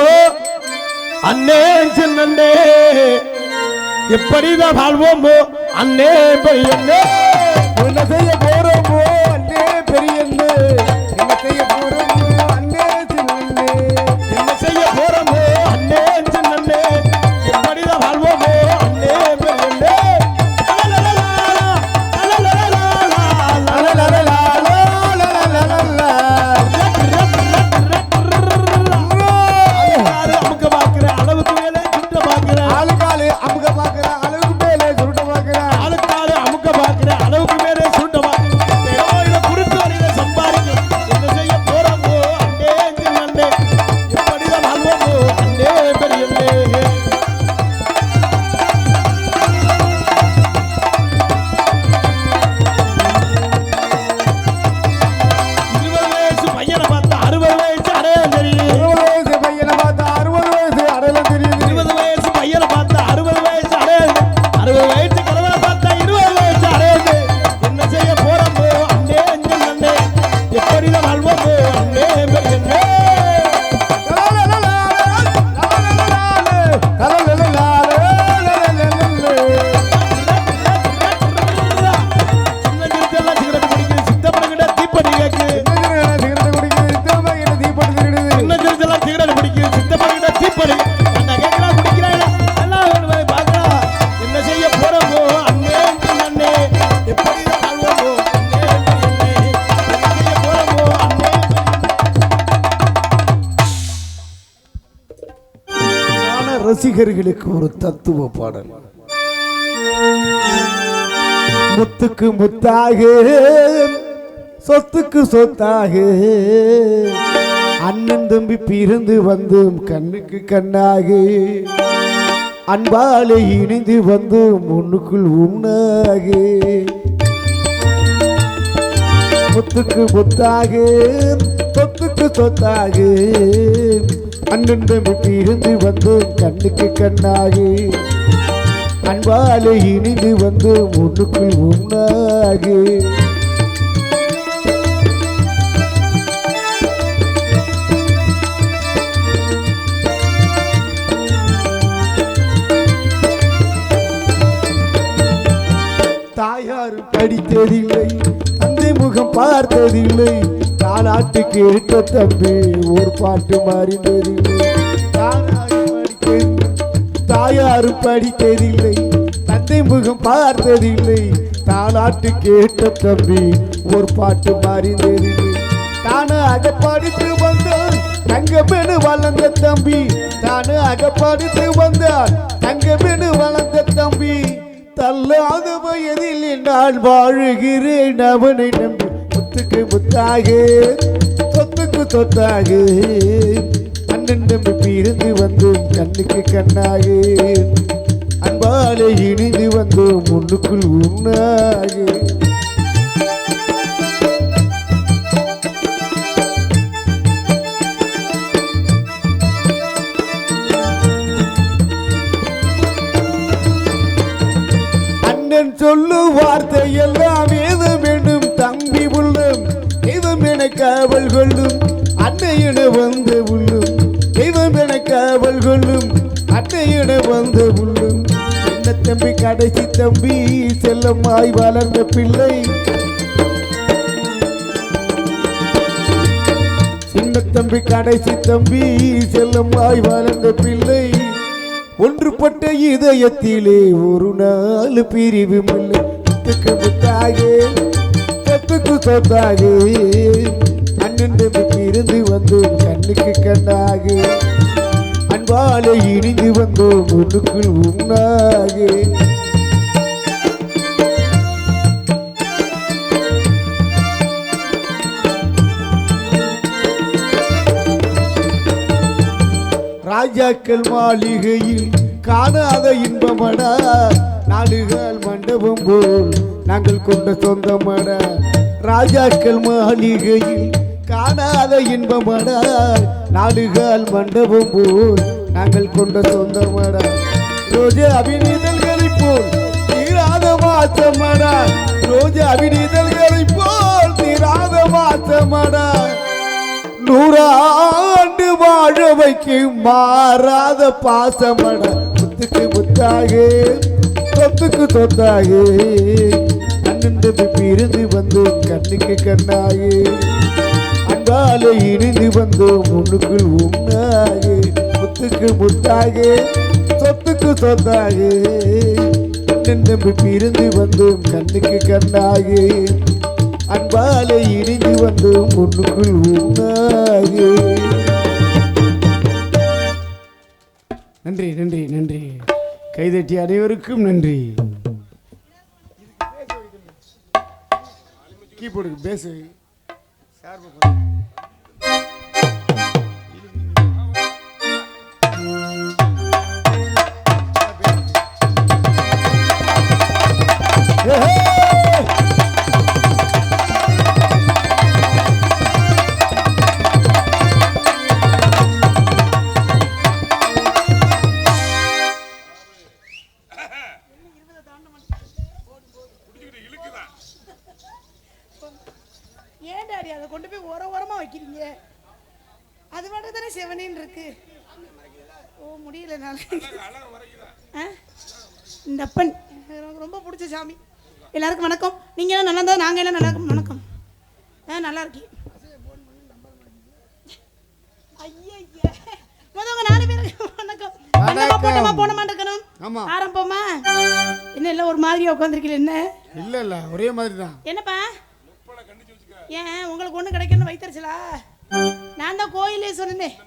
அண்ணே சின்னே எப்படிதான் வாழ்வோம்போ அண்ணே பெரியண்ணே என்ன செய்ய போறோமோ அண்ணே பெரியண்ணே என்ன செய்ய போறோமோ அண்ணே சின்னண்ணே என்ன செய்ய போறோமோ அண்ணே சின்னே எப்படிதான் வாழ்வோமோ அண்ணே பெரியண்ணே அமுக்க பாக்குற அளவுக்கு மேலே சுட்ட பாக்குற ஆளுக்காலு அமுக பாக்குற அளவுக்கு மேலே சுருட்ட பாக்குற ஆளுக்காரு அமுக்க பாக்குற அளவுக்கு மேலே சுட்ட பாக்குற குறுக்கு வழியில சம்பாதிக்கும். என்ன செய்ய போறோமோ அண்ணே சின்னே எப்படிதான் வாழ்வோமோ அண்ணே பெரியண்ணே பையனை பார்த்தா 60 வயசு அடையாளம் தெரியுது. 20 வயசு பையனை பார்த்தா 60 வயசு அடையாளம் தெரியுது 20 வயசு பையனை பார்த்தா 60 வயசு அடையாளம் 60 வயசு கிழவனை பார்த்தா 20 வயசு அடையாளம். என்ன செய்ய போறோமோ அண்ணே அண்ணே எப்படிதான் வாழ்வோமோ அண்ணே பெரியண்ணே சின்ன சிறுத்தெல்லாம் சிகரெட் குடிக்குது சித்தப்பனுக்கிட்ட தீப்பெட்டி கேட்குது. சின்ன சிறுத்தெல்லாம் சிகரெட் குடிக்குது சித்தப்பனுக்கிட்ட தீப்பெட்டி நான் கேட்கலாம் குடிக்கிறாங்க எல்லாம் வேணும் போய் பார்க்கலாம். என்ன செய்ய போறோமோ அண்ணே அண்ணே எப்படிதான் வாழ்வோமோ அண்ணே பெரியண்ணே என்ன செய்ய போறோமோ அண்ணே ரசிகர்களுக்கு ஒரு தத்துவ பாடல். முத்துக்கு முத்தாக சொத்துக்கு சொத்தாக அண்ணன் தம்பி பிறந்து வந்தும் கண்ணுக்கு கண்ணாக அன்பாலே இணைந்து வந்து முன்னுக்குள் உண்ணாக முத்துக்கு முத்தாக சொத்துக்கு சொத்தாக அண்ணன் தம்பி பிறந்து வந்து கண்ணுக்கு கண்ணாக அன்பாலே இணைந்து வந்து முன்னுக்குள் உண்ணாக தாயார் படித்ததில்லை தந்தை முகம் பார்த்ததில்லை தாலாட்டு கேட்ட தம்பி ஒரு பாட்டு மாறினதில்லை தாயார் படித்ததில்லை தந்தை முகம் பார்த்ததில்லை தாலாட்டு கேட்ட தம்பி ஒரு பாட்டு மாறினதில்லை தானாக படித்து வந்தால் தங்கமெனு வளர்ந்த தம்பி தானாக படித்து வந்தால் தங்கமெனு வளர்ந்த தம்பி தள்ளாத வயதில் நான் வாழுகிறேன் அவனை நம்பி முத்துக்கு முத்தாக சொத்துக்கு சொத்தாக அண்ணன் தம்பி பிறந்து வந்து கண்ணுக்கு கண்ணாக அன்பாலே இணைந்து வந்து முன்னுக்குள் உண்ணாக அண்ணன் சொல்லு வார்த்தை எல்லாம் ஏது வேண்டும் தம்பி உள்ளம் தெய்வம் என காவல் கொள்ளும் அன்னையிட வந்த உள்ளும் தெய்வம் என காவல் கொள்ளும் அன்னையிட வந்த உள்ளும் என்ன தம்பி கடைசி தம்பி செல்லமாய் வளர்ந்த பிள்ளை தம்பி கடைசி தம்பி செல்லம்மாய் வளர்ந்த பிள்ளை ஒன்றுபட்ட இதயத்திலே ஒரு நாள் பிரிவு இல்லை முத்துக்கு முத்தாக சொத்துக்கு சொத்தாக அண்ணன் தம்பி பிரிந்து வந்தோம் கண்ணுக்கு கண்ணாக அன்பாலே இணைந்து வந்தோம் ஒன்றுக்குள் உண்ணாக ராஜாக்கள் மாளிகையில் காணாத இன்பமடா நாடுகள் மண்டபம் போல் நாங்கள் கொண்ட சொந்தமடா ராஜாக்கள் மாளிகையில் காணாத இன்பமடா நாடுகள் மண்டபம் போல் நாங்கள் கொண்ட சொந்தமடா ரோஜா அபிநீதல்களை போல் தீராத மாசமடா ரோஜா அபிநீதல்களை போல் தீராத மாசமடா 100 ஆண்டு வாழ வைக்கும் மாறாத பாசமட முத்துக்கு முத்தாக சொத்துக்கு சொத்தாக அண்ணன் தம்பி பிரிந்து வந்தோம் கண்ணுக்கு கண்ணாக அன்பாலே இணைந்து வந்தோம் ஒன்றுக்குள் உண்ணாக முத்துக்கு முத்தாக சொத்துக்கு சொத்தாக அண்ணன் தம்பி பிரிந்து வந்தோம் கண்ணுக்கு கண்ணாக அன்பாலே இணைந்து வந்தோம் ஒன்றுக்குள் உண்ணாக. நன்றி நன்றி நன்றி கைதட்டி அனைவருக்கும் நன்றி. கீபோர்டுக்கு பேசு இந்த அப்பன் எனக்கு ரொம்ப பிடிச்ச சாமி. எல்லாருக்கும் வணக்கம். நீங்க எல்லாம் நல்லா இருந்தா நாங்க எல்லாம் நல்லா இருக்கோம். வணக்கம். நல்லா இருக்கேன். ஐயா முதல்ல 4 பேருக்கு வணக்கம். போட்டமா போனமா இருக்கணும். ஆரம்பமா என்ன எல்லாம் ஒரு மாதிரியா உட்கார்ந்திருக்கீங்க? என்ன இல்ல ஒரே மாதிரி தான். என்னப்பா ஏன் உங்களுக்கு ஒண்ணு கிடைக்கணும் வைத்தறிச்சலா? நான் தான் கோயிலே சொன்னேன்.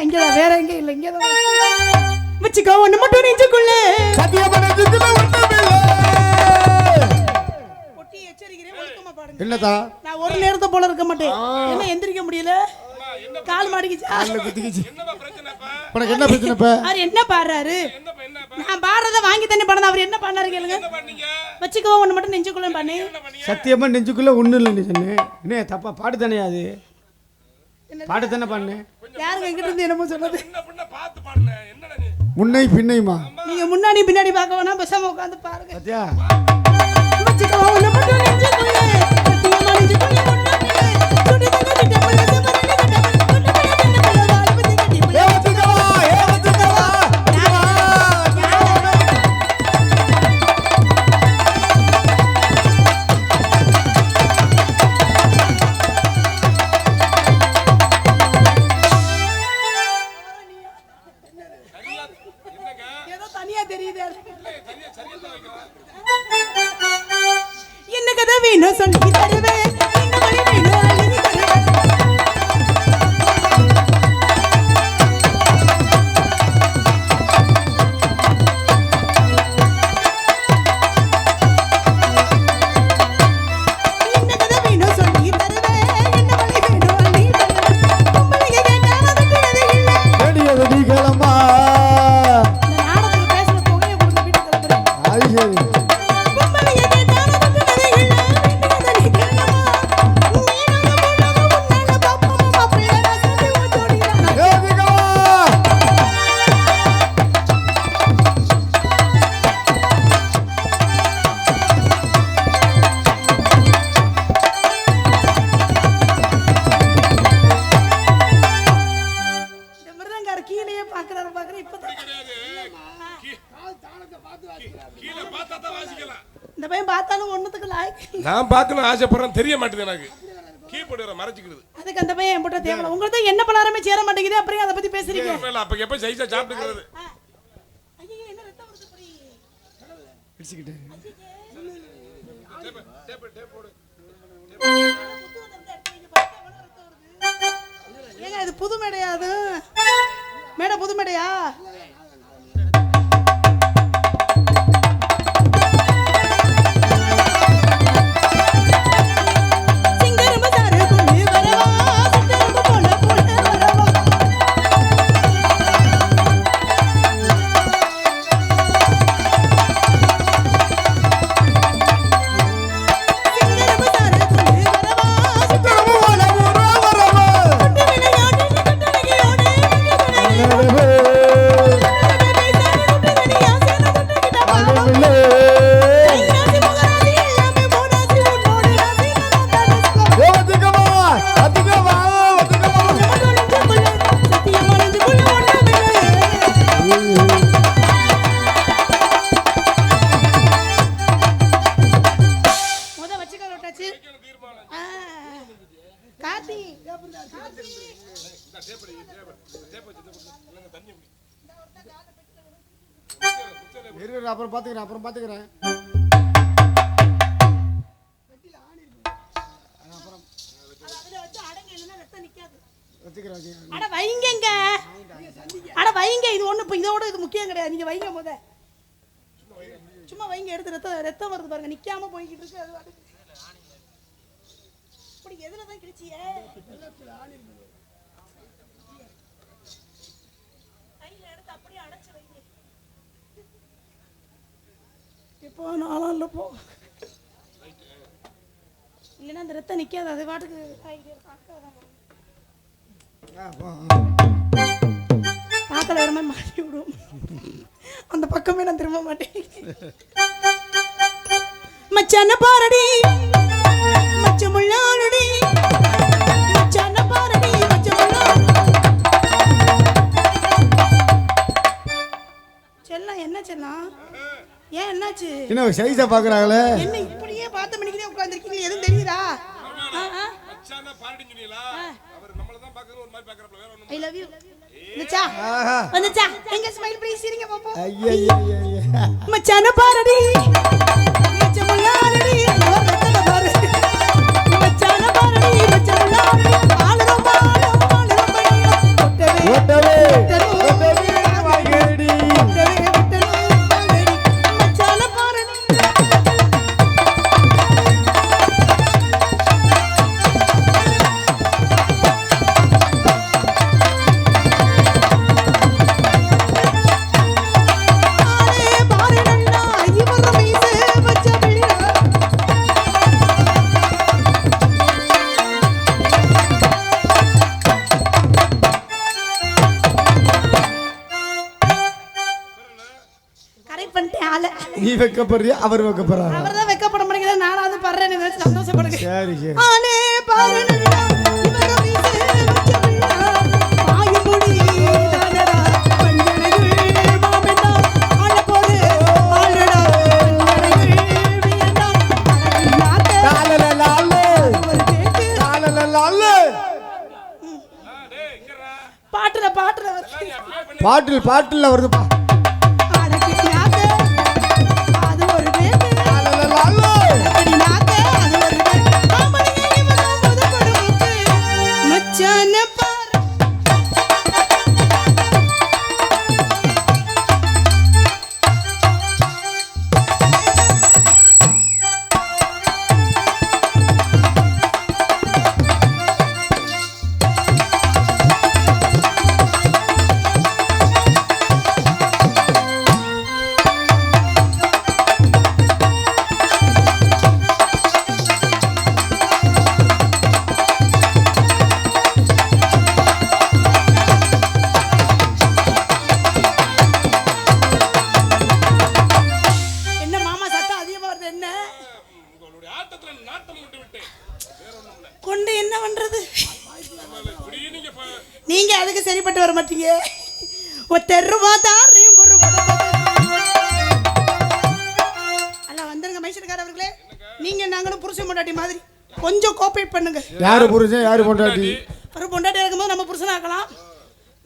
இங்கதான் வேற எங்க இல்ல இங்கதான் வச்சுக்கோ ஒண்ணு மட்டும் நெஞ்சுக்குள்ள பொட்டி எச்சரிக்கிறேன் ஒழுக்கமா பாடுங்க. என்னதா நான் ஒரு நேரத்தை போல இருக்க மாட்டேன். என்ன எந்திரிக்க முடியல கால் மாடிக்குச்சு. கால்ல குத்திக்கிச்சு. உனக்கு என்ன பிரச்சனைப்பா? அவர் என்ன பாடுறாரு? நான் பாடுறத வாங்கி தண்ணி பாடுறத அவர் என்ன பண்ணாரு கேளுங்க. வச்சுக்கோ ஒண்ணு மட்டும் நெஞ்சுக்குள்ள பண்ணு. சத்தியமா நெஞ்சுக்குள்ள ஒண்ணு இல்ல நீ சொன்னே. என்ன தப்பா பாடு தானே அது? பாடு தானே பண்ணு. யாருக்கு எங்கிட்ட இருந்து என்னமோ சொன்னது? முன்னை பின்னைமா நீங்க முன்னாடி பின்னாடி பார்க்க வேணா பேசாம உட்கார்ந்து பாருங்க. சத்தியா வச்சுக்கோ ஒண்ணு மட்டும் நெஞ்சுக்குள்ள சத்தியமா நெஞ்சுக்குள்ள ஒண்ணு என்ன கதை வேணும் சொல்லி தருவேன். என்ன வழி வேணும் அள்ளி தருவேன். என்ன கதை வேணும் சொல்லி தருவேன். என்ன வழி வேணும் அள்ளி தருவேன். உங்களுக்கு கேட்டாலும் விட்டுறது இல்லை. வேடியது நீங்களம்மா. இந்த நாடகத்துக்கு பேசுற தொகையை கொடுத்து வீட்டுக்கு கிளம்புறேன். அது சரி. கீழே பாக்குறாரு பாக்குற இப்பதான் கீழே பார்த்தா தான் வாசிக்கலாம். இந்த பையன் பார்த்தாலும் ஒண்ணுத்துக்கு லாய்க்கு. நான் பார்க்கணும் ஆசைப்படுறேன், தெரிய மாட்டேது எனக்கு. கீபோர்டு மறைச்சிக்கிறது. அதுக்கு அந்த பையன் போட்ட தேவல. உங்களுக்கு தான் என்ன பலாரமே சேர மாட்டேங்குது, அப்புறம் அதை பத்தி பேசுறீங்க. அப்ப எப்ப சைஸா சாப்பிட்டுக்கிறது? ஐயே என்ன ரத்தம் வருது புரி. பிடிச்சிக்கிட்டு. ஏங்க இது புது மேடையா? அது மேடை புது மேடையா? அப்புறம் பாத்துக்கிறேன். அட வைங்கங்க, அட வைங்க. இது ஒண்ணு இதோட இது முக்கியம் கிடையாது. நீங்க வைங்க முத, சும்மா வைங்க. எடுத்து ரத்தம் வருது பாருங்க, நிக்காம போய்கிட்டு இருக்கு. அது அப்படி எதுலதான் கிழிச்சியே? கையில எடுத்து அப்படியே அடைச்சு வைங்க. இப்போ நானும் இல்லை போ, இல்லைன்னா அந்த ரத்தம் நிக்காது, அது பாட்டுக்கு பார்க்கல வேற மாதிரி மாட்டி விடும். அந்த பக்கமே நான் திரும்ப மாட்டேன். மச்சான பாரடி மச்சமுள்ளானடி, மச்சான பாரடி மச்சமுள்ளா. செல்லம் என்ன செல்லம்? ஏன் என்னாச்சு? என்ன சைஸா பாக்குறாங்களே? என்ன இப்படியே பார்த்த மணிக்கே உட்கார்ந்திருக்கீங்க? எதுவும் தெரியுதா? மச்சான பாரடின்னு சொன்னீங்களா? அவர் நம்மள தான் பார்க்கறது ஒரு மாதிரி பார்க்கறப்ப வேற ஒண்ணும். I love you. வந்துச்சா எங்க ஸ்மைல் ப்ளீஸ் சிரிங்க பாப்போம். ஐயா மச்சான பாரடி மச்சமுள்ளானடி, ரத்தன பாரு. மச்சான பாரடி மச்சமுள்ளானடி, ஆளுரோ பாலோ ஆளுரோ பையோ ஒட்டவே ஒட்டவே வாங்கடி ஒட்டவே ஒட்டவே வாங்கடி. மச்சான பாரடி நீ வெக்கப்படுறியா அவர் வெக்கப்படுறாரு? அவர்தான் வெக்கப்பட மாட்டேங்கிறார், நானாவது படுறேன்னு நினைச்சு சந்தோஷப்படுங்க. சரி சரி. ஆனே பாருடா இவர வீசே வச்சமில்லா, பாயுமுடி தானடா பஞ்சனைகள் மாமெண்டா, ஆள போடு ஆளடா பஞ்சனைகள் வியண்டா. லால லால ஒரு கேக்கு லால லால பாட்டுல பாட்டில் வருதுப்பா. கொண்டு என்ன பண்றது? நீங்க அதுக்கு சரிப்பட்டு வர மாட்டீங்க. ஒத்தர் ரூபா தாரையும் ஒரு அல்ல வந்துருங்க மைசூர்கார கொஞ்சம் கோஆபரேட் பண்ணுங்க. யாரு புருஷன் யாரு பொண்டாட்டி? அவர் பொண்டாட்டியா இருக்கும்போது நம்ம புருஷனா இருக்கலாம்,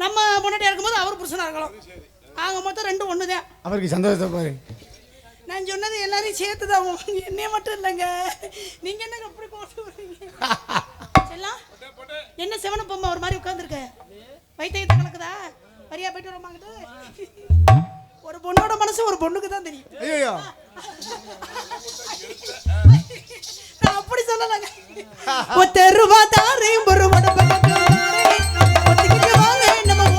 நம்ம பொண்டாட்டியா இருக்கும்போது அவர் புருஷனா இருக்கலாம். ஆக மொத்தம் ரெண்டும் ஒன்று தான். அவருக்கு சந்தோஷத்தை பாரு. நான் சொன்னது எல்லாரையும் சேர்த்து தான், என்னைய மட்டும் இல்லைங்க. நீங்க என்னங்க அப்படி போட்டு வரீங்க? எல்லாம் என்ன செவன பொம்மை ஒரு மாதிரி உட்காந்துருக்க, வைத்தியத்தை கலக்குதா? வரியா போயிட்டு வரமாங்குது. ஒரு பொண்ணோட மனசு ஒரு பொண்ணுக்கு தான் தெரியும். ஐயோ நான் அப்படி சொல்லலைங்க. ஒத்த ரூபா தாரே ஒரு உடம்பு ஒத்துக்கிட்டு வாங்க நம்ம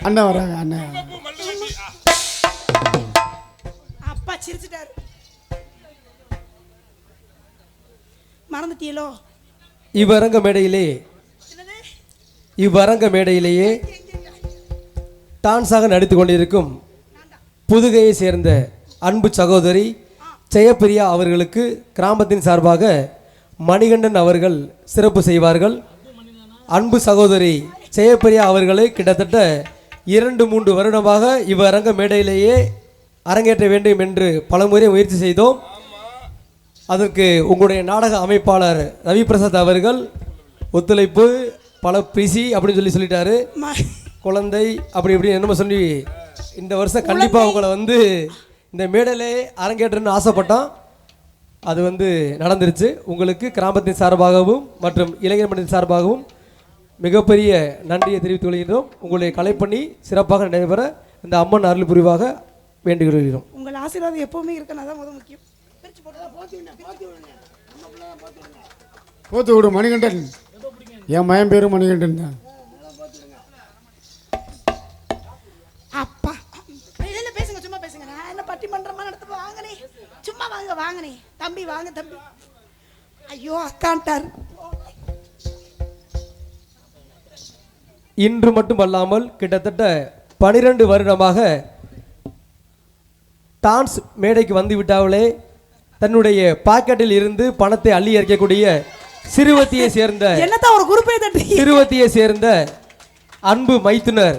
அண்ணன் வராங்க. அண்ணன் அப்பா சிரிச்சிட்டாரு. மறந்துட்டீங்களோ? இவ்வரங்க மேடையிலேயே டான்ஸாக நடித்து கொண்டிருக்கும் புதுகையை சேர்ந்த அன்பு சகோதரி ஜெயப்பிரியா அவர்களுக்கு கிராமத்தின் சார்பாக மணிகண்டன் அவர்கள் சிறப்பு செய்வார்கள். அன்பு சகோதரி ஜெயப்பிரியா அவர்களை கிட்டத்தட்ட 2-3 வருடமாக இவ்வரங்க மேடையிலேயே அரங்கேற்ற வேண்டும் என்று பலமுறை முயற்சி செய்தோம். அதற்கு உங்களுடைய நாடக அமைப்பாளர் ரவி பிரசாத் அவர்கள் ஒத்துழைப்பு பல பிசி அப்படின்னு சொல்லிட்டாரு. குழந்தை அப்படி இப்படி என்னமோ சொல்லி இந்த வருஷம் கண்டிப்பாக உங்களை இந்த மேடையிலே அரங்கேற்றன்னு ஆசைப்பட்டோம். அது நடந்துருச்சு. உங்களுக்கு கிராமத்தின் சார்பாகவும் மற்றும் இளைஞர் மன்றத்தின் சார்பாகவும் மிகப்பெரிய நன்றியை தெரிவித்துக் கொள்கிறோம். உங்களுடைய கலைப்பணி சிறப்பாக நடைபெற இந்த அம்மன் அருள் புரிவாக வேண்டிக் கொள்கிறோம். உங்கள் ஆசீர்வாதம் எப்பவுமே இருக்கணும், அதான் முதல் முக்கியம். போத்து விடு மணிகண்டன். என் மயம் பேரும் மணிகண்டன் தான். அப்பா இல்ல பேசுங்க, சும்மா பேசுங்க. நான் என்ன பட்டிமன்றமா நடத்த வாங்கனே, சும்மா வாங்கனே தம்பி, வாங்க தம்பி. ஐயோ அக்காண்டார். இன்று மட்டுமல்லாமல் கிட்டத்தட்ட 12 வருடமாக டான்ஸ் மேடைக்கு வந்து விட்டாலே தன்னுடைய பாக்கெட்டில் இருந்து பணத்தை அள்ளி இறக்கக்கூடிய சிறுவத்தியை சேர்ந்த அன்பு மைத்துனர்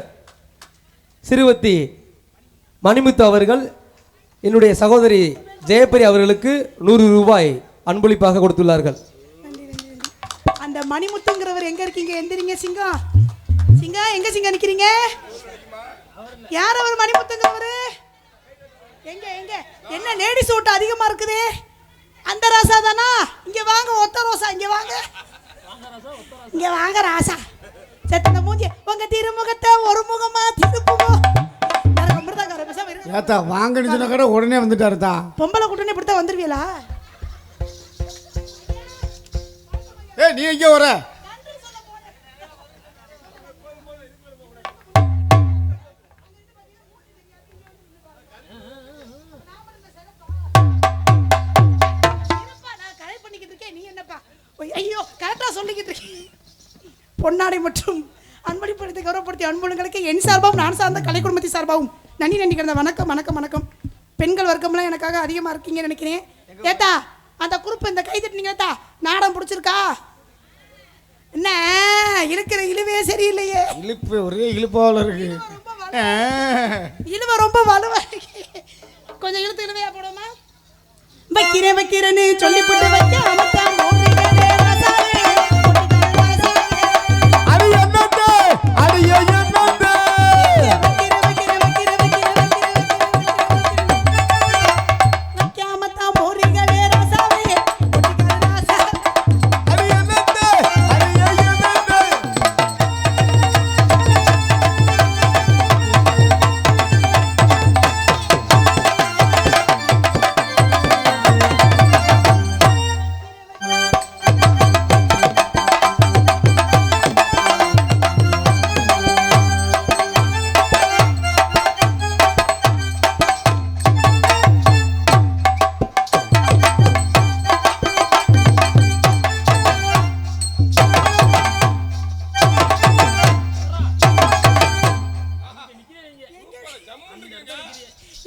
சிறுவத்தி மணிமுத்து அவர்கள் என்னுடைய சகோதரி ஜெயப்பிரியா அவர்களுக்கு 100 ரூபாய் அன்பளிப்பாக கொடுத்துள்ளார்கள். அந்த மணிமுத்துங்கிறவர் எங்க இருக்கீங்க? எந்திரிங்க சிங்கம். சிங்கம் எங்க சிங்கம் நிக்கிறீங்க? யார் அவர் மணிமுத்துங்கிறவர்? எங்க எங்க என்ன லேடி சூட் அதிகமா இருக்குது? அந்த ராசா தானா? இங்க வாங்க, ஒத்த ரோசா இங்க வாங்க, இங்க வாங்க ராசா. செத்தன மூஞ்சி உங்க திருமுகத்தை ஒரு முகமா திருப்புவோம். ஏத்தா வாங்கன்னு சொன்ன கடை உடனே வந்துட்டாருதா. பொம்பளை கூட்டனே இப்படித்தான் வந்துருவீங்களா? நீ எங்க வர? ஐயோ கரெக்டா சொல்லிக்கிட்டு இருக்கேன். பொன்னாடை மற்றும் அன்பளிப்படுத்தி கௌரவப்படுத்தி அன்புகளுக்கு என் சார்பாகவும் நான் சார்ந்த கலை குடும்பத்தின் சார்பாகவும் நன்றி கிடந்த வணக்கம் வணக்கம் வணக்கம். பெண்கள் வர்க்கம்லாம் எனக்காக அதிகமாக இருக்கீங்கன்னு நினைக்கிறேன். ஏத்தா அந்த குரூப் இந்த கை தட்டினீங்க ஏத்தா, நாடகம் பிடிச்சிருக்கா? என்ன இருக்கிற இழுவே சரியில்லையே, இழுப்பு ஒரே இழுப்பாவில் இருக்கு. இழுவ ரொம்ப வலுவா கொஞ்சம் இழுத்து இழுவையா போடுமா? வைக்கிறேன்னு சொல்லி போட்டு வைக்க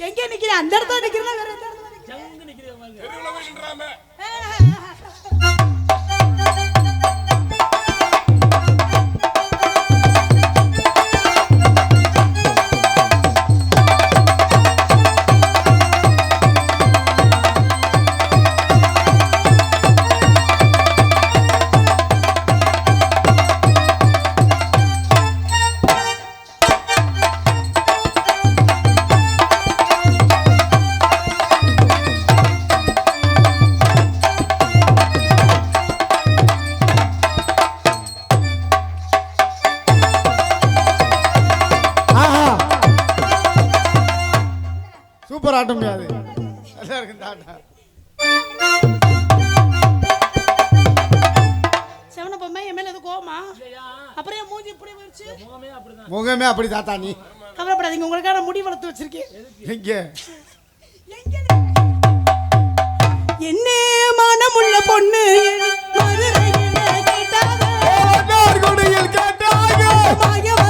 எங்க நிக்கிறேன்? அந்த இடத்துல நிக்கிறேன், வேற எந்த இடத்துல நிக்கிறேன்? தெருவுல போய் நின்றாம. சூப்பர் ஆட்ட முடியாது. நல்லா இருக்கு இந்த ஆட்டம். செவனப்பம்மா என் மேல எது கோவமா? அப்புறம் என் மூஞ்சி இப்படி போயிடுச்சு. முகமே அப்படி தாத்தா. நீ கவலைப்படாதீங்க, உங்களுக்கான முடி வளர்த்து வச்சிருக்கேன். எங்க என்ன மனமுள்ள பொண்ணு மதுரையில கேட்டாங்க, மாயம்